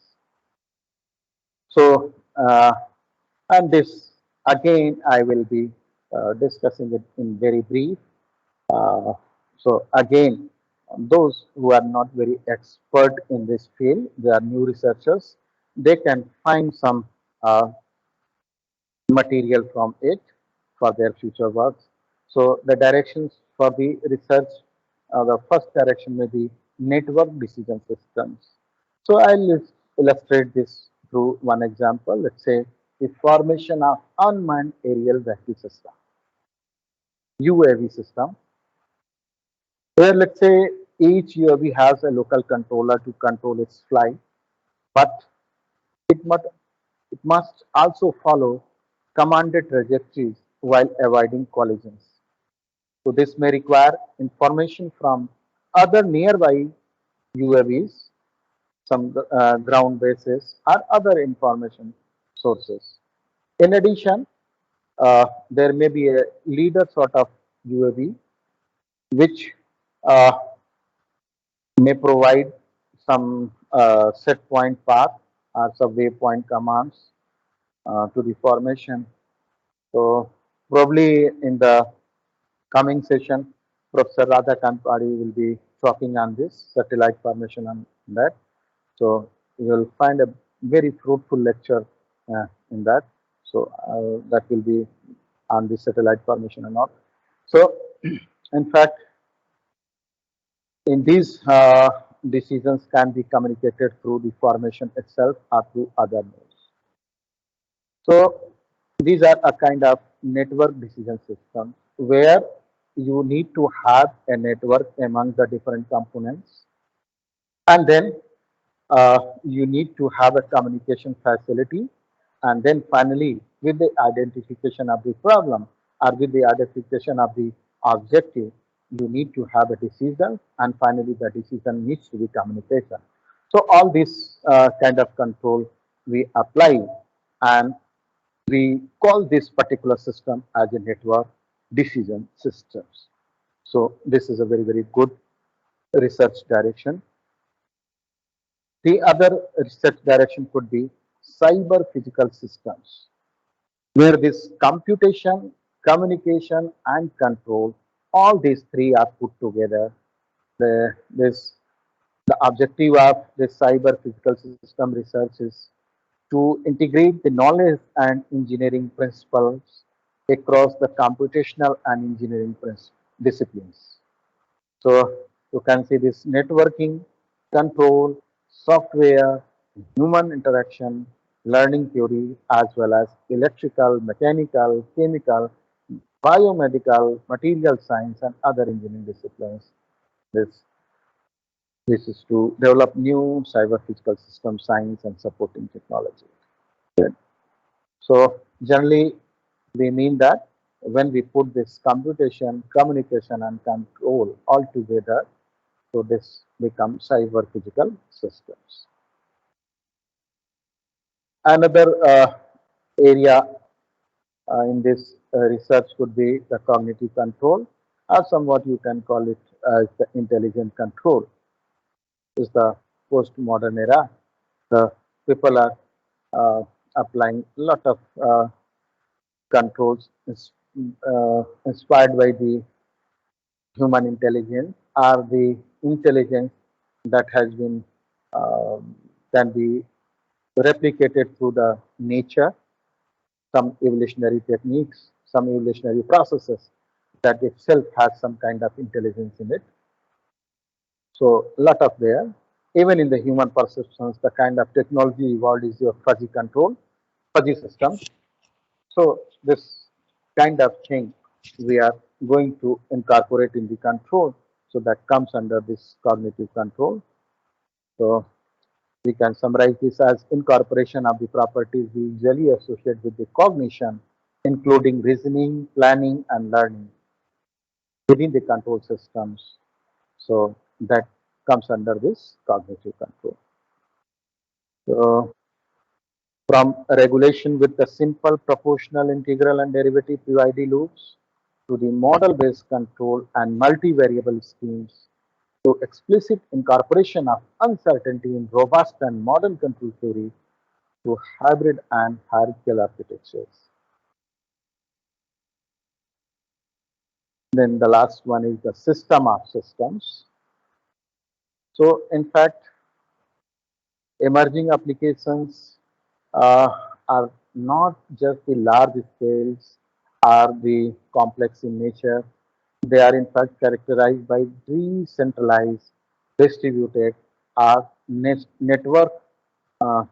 So, and this again, I will be discussing it in very brief. Uh, so again, those who are not very expert in this field, they are new researchers, they can find some uh, material from it for their future works. So the directions for the research, the first direction may be network decision systems. So I'll illustrate this through one example. Let's say the formation of unmanned aerial vehicle system, UAV system, where let's say each UAV has a local controller to control its flight, but it must, it must also follow commanded trajectories while avoiding collisions. So this may require information from other nearby UAVs, some ground bases, or other information sources. In addition, there may be a leader sort of UAV which uh, may provide some set point path or some waypoint commands to the formation. So probably in the coming session, Professor Radhakant Padi will be talking on this satellite formation and that. So you will find a very fruitful lecture in that. So that will be on the satellite formation and all. So in fact, in these decisions can be communicated through the formation itself or through other nodes. So these are a kind of network decision system where you need to have a network among the different components, and then you need to have a communication facility, and then finally with the identification of the problem or with the identification of the objective, you need to have a decision, and finally the decision needs to be communication. So all this kind of control we apply, and we call this particular system as a network decision systems. So this is a very, very good research direction. The other research direction could be cyber physical systems, where this computation, communication, and control, all these three are put together. The objective of this cyber physical system research is to integrate the knowledge and engineering principles across the computational and engineering disciplines. So you can see this networking, control, software, human interaction, learning theory, as well as electrical, mechanical, chemical, biomedical, material science, and other engineering disciplines. This, this is to develop new cyber physical system science and supporting technology. So generally, we mean that when we put this computation, communication, and control all together, so this becomes cyber physical systems. Another area in this research could be the cognitive control, or somewhat you can call it as the intelligent control. Is the postmodern era. The people are applying a lot of controls inspired by the human intelligence, or the intelligence that has been can be replicated through the nature, some evolutionary techniques, some evolutionary processes that itself has some kind of intelligence in it. So lot of there. Even in the human perceptions, the kind of technology evolved is your fuzzy control, fuzzy system. So this kind of thing we are going to incorporate in the control. So that comes under this cognitive control. So we can summarize this as incorporation of the properties we usually associate with the cognition including reasoning, planning, and learning within the control systems. So that comes under this cognitive control. So from regulation with the simple proportional, integral, and derivative PID loops to the model-based control and multivariable schemes to explicit incorporation of uncertainty in robust and modern control theory to hybrid and hierarchical architectures. Then the last one is the system of systems. So in fact, emerging applications uh, are not just the large scales or the complex in nature. They are in fact characterized by decentralized, distributed, or network uh,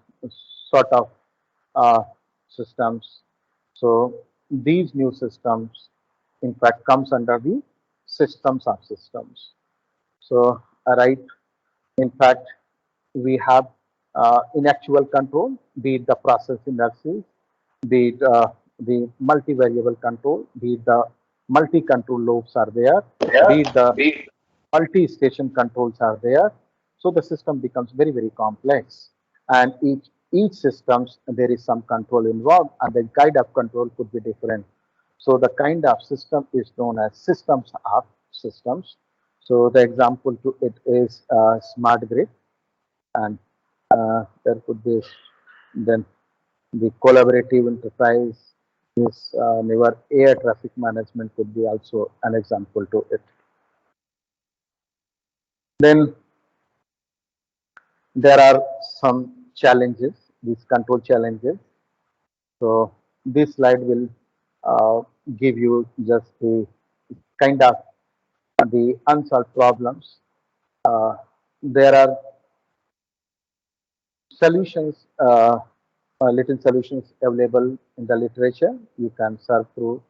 sort of uh, systems. So these new systems, in fact, comes under the systems of systems. So, right, in fact, we have in actual control, be it the process inertial, be it the multivariable control, be it the multi-control loops are there, be it the multi-station controls are there. So the system becomes very, very complex. And each systems, there is some control involved, and the kind of control could be different. So the kind of system is known as systems of systems. So the example to it is smart grid, and there could be then the collaborative enterprise. This never air traffic management could be also an example to it. Then there are some challenges, these control challenges. So this slide will give you just the kind of the unsolved problems. There are solutions, little solutions available in the literature. You can search through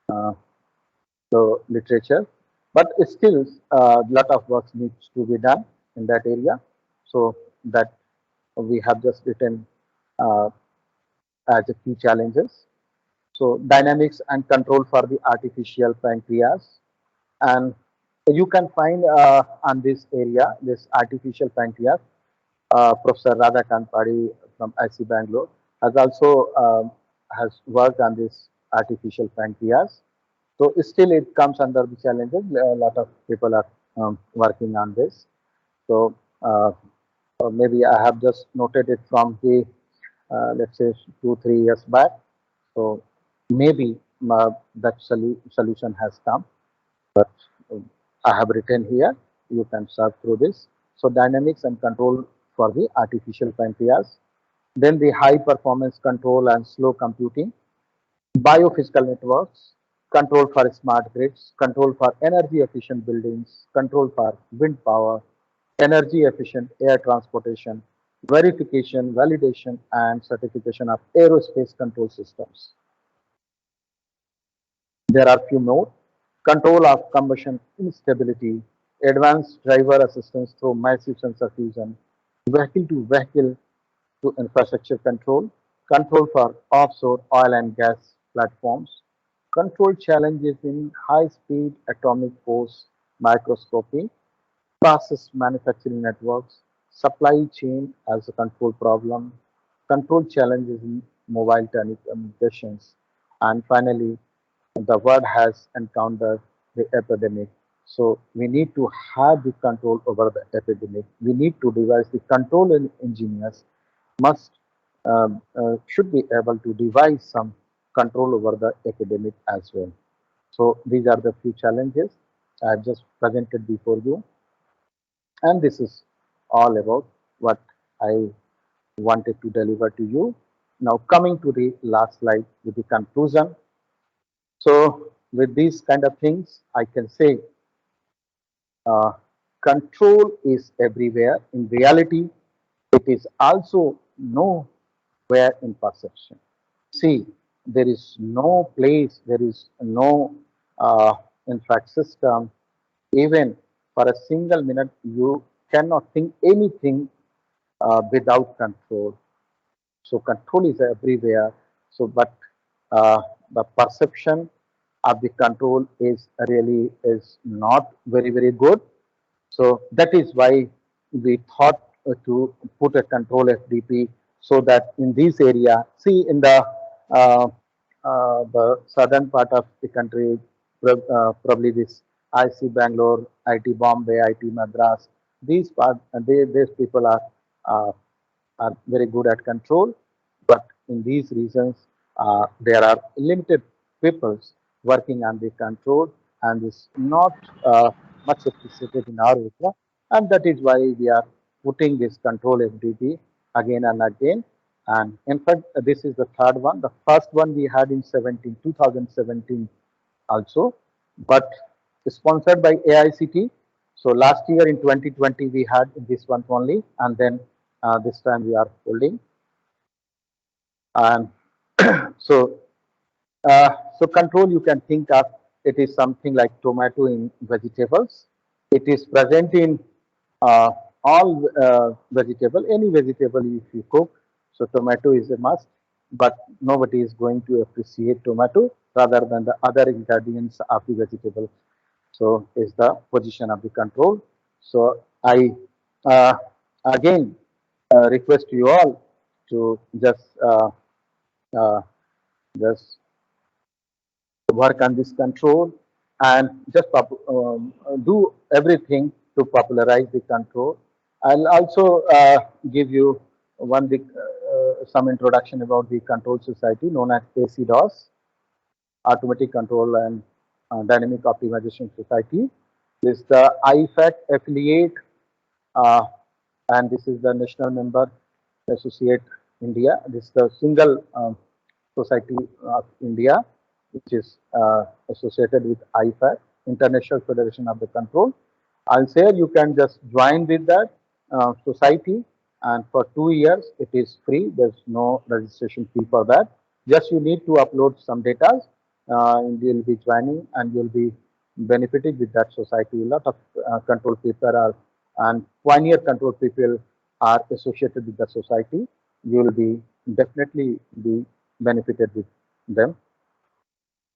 uh, the literature, but still a lot of work needs to be done in that area. So that we have just written uh, as a key challenges. So dynamics and control for the artificial pancreas, and you can find on this area, this artificial pancreas, Professor Radhakant Padi from IC Bangalore has also has worked on this artificial pancreas. So still it comes under the challenges. A lot of people are working on this. So maybe I have just noted it from the let's say 2 3 years back. So maybe that solution has come, but I have written here. You can search through this. So dynamics and control for the artificial pancreas. Then the high performance control and slow computing, biophysical networks, control for smart grids, control for energy efficient buildings, control for wind power, energy efficient air transportation, verification, validation, and certification of aerospace control systems. There are few more. Control of combustion instability, advanced driver assistance through massive sensor fusion, vehicle to vehicle to infrastructure control, control for offshore oil and gas platforms, control challenges in high speed atomic force microscopy, process manufacturing networks, supply chain as a control problem, control challenges in mobile telecommunications, and finally, the world has encountered the epidemic. So we need to have the control over the epidemic. We need to devise the control engineers must should be able to devise some control over the epidemic as well. So these are the few challenges I have just presented before you, and this is all about what I wanted to deliver to you. Now coming to the last slide with the conclusion. So with these kind of things, I can say uh, control is everywhere. In reality, it is also nowhere in perception. See, there is no place, there is no, in fact, system. Even for a single minute, you cannot think anything without control. So control is everywhere. So, but the perception of the control is really is not very good. So that is why we thought to put a control FDP, so that in this area, see in uh, the southern part of the country, probably this IC Bangalore, IT Bombay, IT Madras, these part, these people uh, are very good at control, but in these regions, there are limited peoples working on the control, and is not much appreciated in our area, and that is why we are putting this control FDP again and again. And in fact, this is the third one. The first one we had in 2017 also, but sponsored by AICT. So last year in 2020 we had this one only, and then this time we are holding. And so uh, so control, you can think of it is something like tomato in vegetables. It is present in uh, all vegetable, any vegetable if you cook. So tomato is a must, but nobody is going to appreciate tomato rather than the other ingredients of the vegetable. So is the position of the control. So I uh, again request you all to uh, just work on this control, and just do everything to popularize the control. I'll also give you some introduction about the control society known as ACDOS, Automatic Control and Dynamic Optimization Society. This is the IFAC affiliate, uh, and this is the national member associate India. This is the single society of India, which is associated with IFAC, International Federation of the Control. I'll say you can just join with that society, and for 2 years it is free. There's no registration fee for that. Just you need to upload some data, and you'll be joining, and you'll be benefited with that society. A lot of control people are, and pioneer control people are associated with the society. You will be definitely be benefited with them.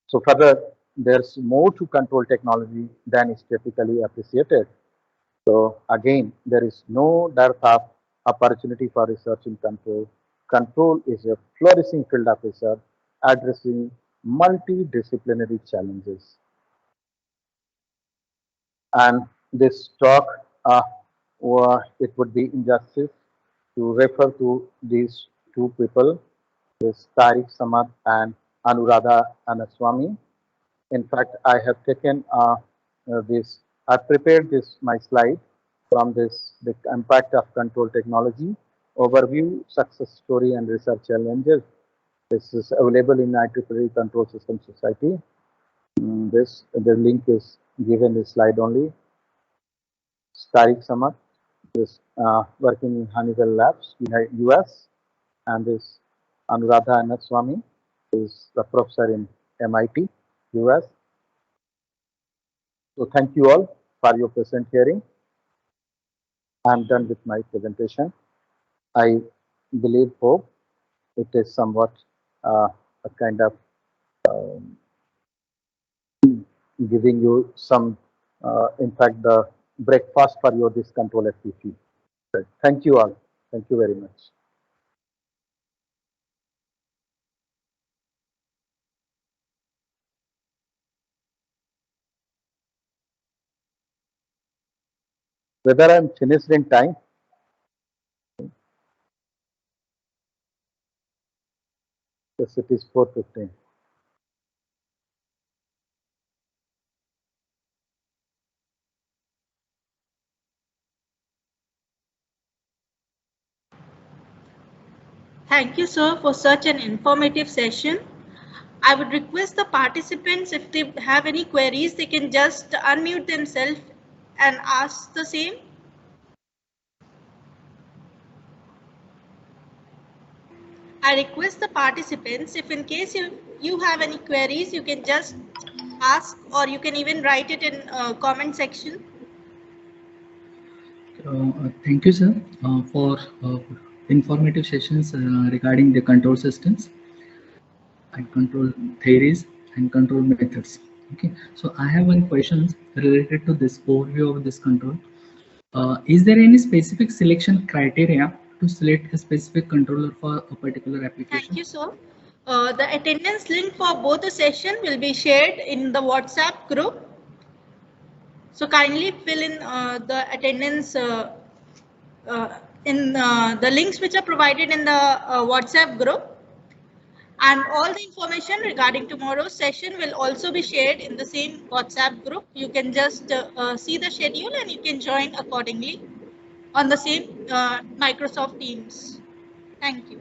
So further, there's more to control technology than is typically appreciated. So again, there is no dearth of opportunity for research in control. Control is a flourishing field of research addressing multidisciplinary challenges. And this talk, it would be injustice to refer to these two people, this Tariq Samad and Anuradha Anaswamy. In fact, I have taken I prepared this my slide from this, the impact of control technology, overview, success story, and research challenges. This is available in IEEE Control System Society. The link is given in slide only. Tariq Samad is working in Honeywell Labs, US, and this Anuradha Anaswamy is the professor in MIT, US. So thank you all for your present hearing. I'm done with my presentation. I hope it is somewhat a kind of um, giving you some, in fact, the breakfast for your this control FTP. Right. Thank you all. Thank you very much. Whether I'm finished in time? Yes, it is 4:15. Thank you, sir, for such an informative session. I would request the participants, if they have any queries, they can just unmute themselves and ask the same. I request the participants, if in case you have any queries, you can just ask, or you can even write it in comment section. Thank you, sir, for informative sessions regarding the control systems. and control theories and control methods. Okay, so I have one question related to this overview of this control. Is there any specific selection criteria to select a specific controller for a particular Thank application? you, sir. The attendance link for both the session will be shared in the WhatsApp group. So kindly fill in the attendance in the links which are provided in the WhatsApp group. And all the information regarding tomorrow's session will also be shared in the same WhatsApp group. You can just see the schedule and you can join accordingly on the same Microsoft Teams. Thank you.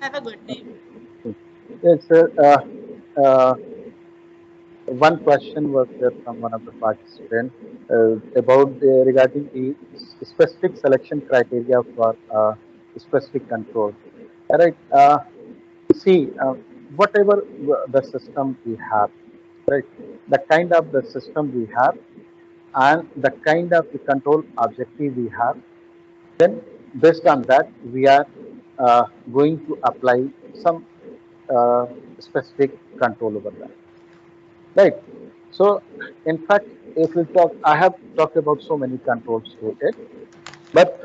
Have a good day. Yes, sir. One question was there from one of the participants about regarding the specific selection criteria for specific control. All right. See, whatever the system we have, right? The kind of the system we have and the kind of the control objective we have, then based on that, we are going to apply some uh, specific control over that. Right. So, in fact, if we talk, I have talked about so many controls to it, but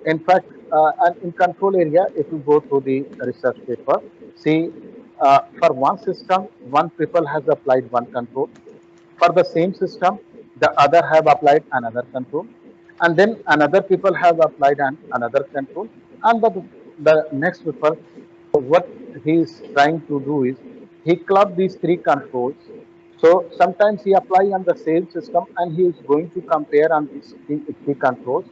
in fact, and in control area, if you go to the research paper, see, for one system, one people has applied one control. For the same system, the other have applied another control, and then another people have applied another control, and the next people, what he is trying to do is he club these three controls. So sometimes he apply on the same system and he is going to compare on these three controls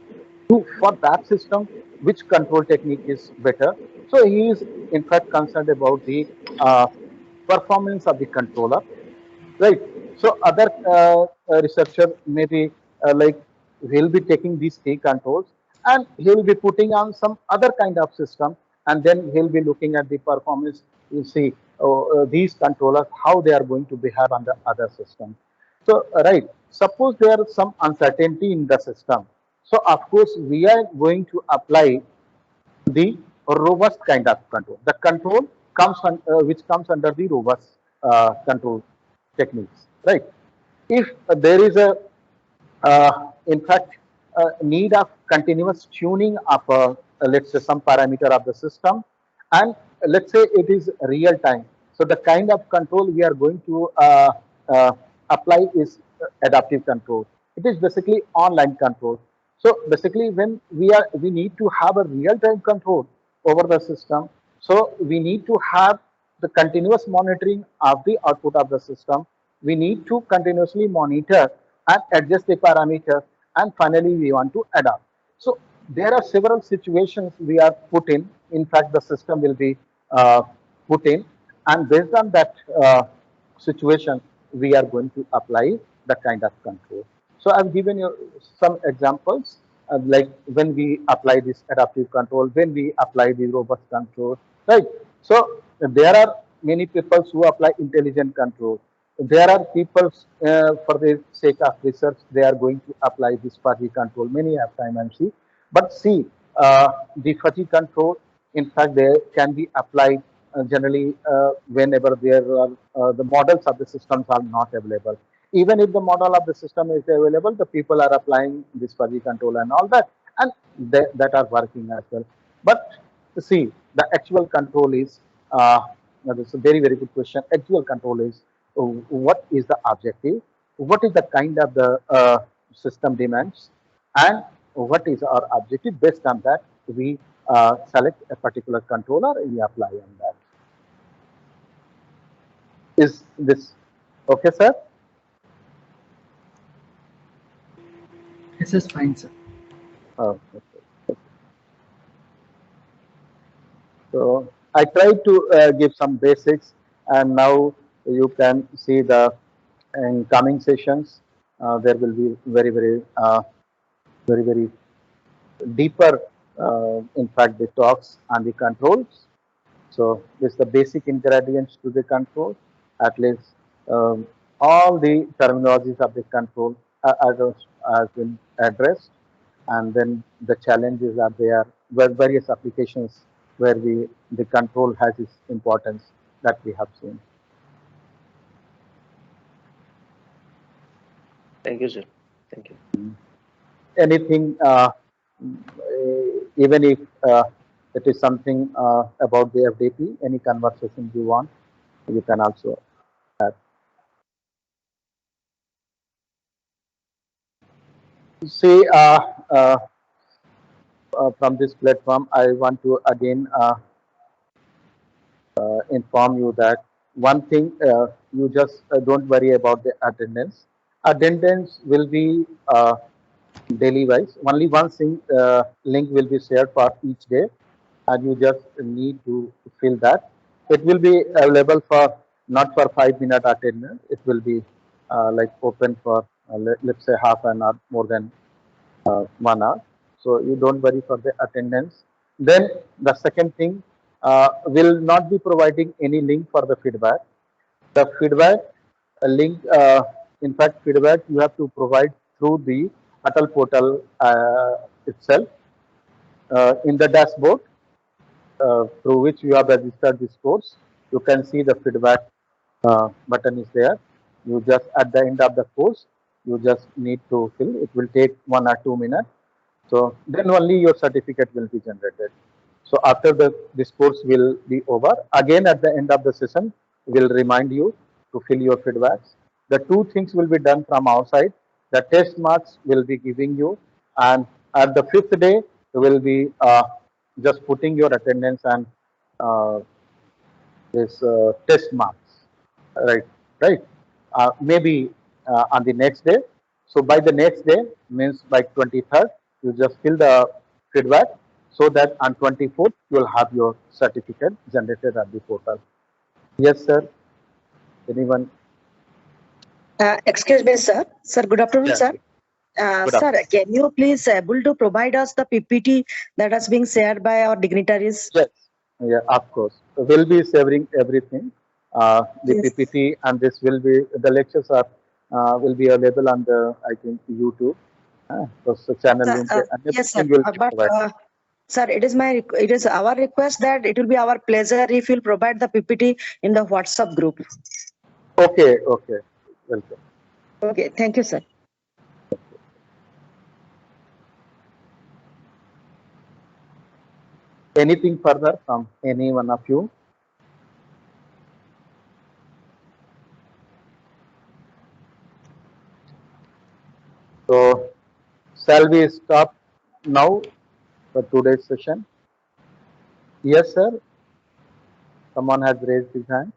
to for that system which control technique is better. So he is in fact concerned about the uh, performance of the controller, right? So other researcher maybe like he'll be taking these three controls and he'll be putting on some other kind of system, and then he'll be looking at the performance. You see these controllers how they are going to behave on the other system. So right, suppose there is some uncertainty in the system. So of course we are going to apply the robust kind of control. The control comes which comes under the robust control techniques, right? If there is a, in fact, need of continuous tuning of, let's say, some parameter of the system, and let's say it is real time. So the kind of control we are going to apply is adaptive control. It is basically online control. So basically, when we need to have a real time control over the system, so we need to have the continuous monitoring of the output of the system. We need to continuously monitor and adjust the parameters, and finally we want to adapt. So there are several situations we are put in. In fact, the system will be uh, put in, and based on that situation, we are going to apply the kind of control. So I've given you some examples, like when we apply this adaptive control, when we apply the robust control, right? So there are many people who apply intelligent control. There are people, for the sake of research, they are going to apply this fuzzy control. Many have time and see, but see, the fuzzy control, in fact, they can be applied generally whenever there are the models of the systems are not available. Even if the model of the system is available, the people are applying this fuzzy control and all that, and that are working as well. But see, the actual control is that's a very very good question. Actual control is what is the objective, what is the kind of the system demands, and what is our objective. Based on that, we select a particular controller and we apply on that. Is this okay, sir? This is fine, sir. Okay. So I tried to give some basics, and now you can see the in coming sessions. There will be very very deeper, in fact, the talks on the controls. So this is the basic ingredients to the control. At least all the terminologies of the control has been addressed, and then the challenges are there, where various applications where the control has its importance that we have seen. Thank you, sir. Thank you. Anything, even if it is something about the FDP, any conversations you want, you can also have. See, from this platform, I want to again inform you that one thing, you just don't worry about the attendance. Attendance will be daily wise. Only one link will be shared for each day, and you just need to fill that. It will be available for not for 5 minute attendance. It will be like open for let's say half an hour, more than 1 hour. So you don't worry for the attendance. Then the second thing, will not be providing any link for the feedback. The feedback link, in fact, feedback you have to provide through the Atal portal itself, in the dashboard through which you have registered this course. You can see the feedback button is there. You just at the end of the course, you just need to fill. It will take 1 or 2 minutes. So then only your certificate will be generated. So after this course will be over, again at the end of the session, we'll remind you to fill your feedbacks. The two things will be done from our side. The test marks will be giving you, and at the 5th day, you will be just putting your attendance and this test marks, right? Right. Maybe on the next day. So by the next day means by 23rd, you just fill the feedback so that on 24th you will have your certificate generated at the portal. Yes, sir. Anyone? Excuse me, sir. Sir, good afternoon, Yeah. sir. Good Sir, afternoon. can you please able to provide us the PPT that has been shared by our dignitaries? Yes. Yeah, of course. We'll be sharing everything. The Yes. PPT and this will be the lectures are will be available on the I think YouTube. So channel Sir, link and yes, sir. everything will be But provided. sir, it is our request that it will be our pleasure if you'll provide the PPT in the WhatsApp group. Okay. Okay. Welcome. Okay, thank you, sir. Anything further from any one of you? So, shall we stop now for today's session? Yes, sir. Someone has raised his hand.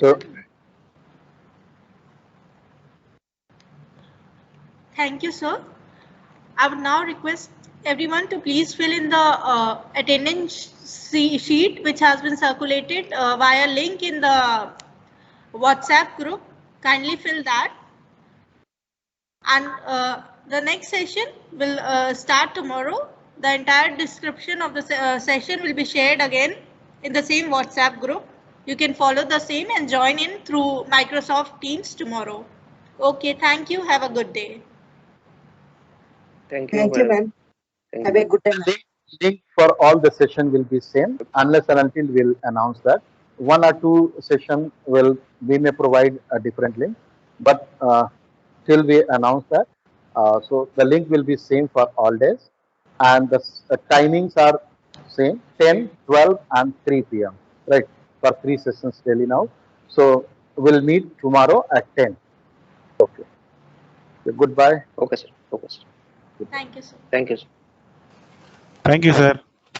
So, Thank you, sir. I would now request everyone to please fill in the attendance sheet which has been circulated via link in the WhatsApp group. Kindly fill that. And the next session will start tomorrow. The entire description of the session will be shared again in the same WhatsApp group. You can follow the same and join in through Microsoft Teams tomorrow. Okay, thank you. Have a good day. Thank you, Thank you, madam. ma'am. Thank Have you. a good day, ma'am. link for all the session will be same unless and until we'll announce that. One or two session we may provide a different link, but till we announce that, so the link will be same for all days, and the timings are same 10, 12, and 3 p.m. right, for 3 sessions daily now. So we'll meet tomorrow at 10. Okay. Goodbye. Okay, sir. Okay, sir. Thank you, sir. Thank you, sir. Thank you, sir.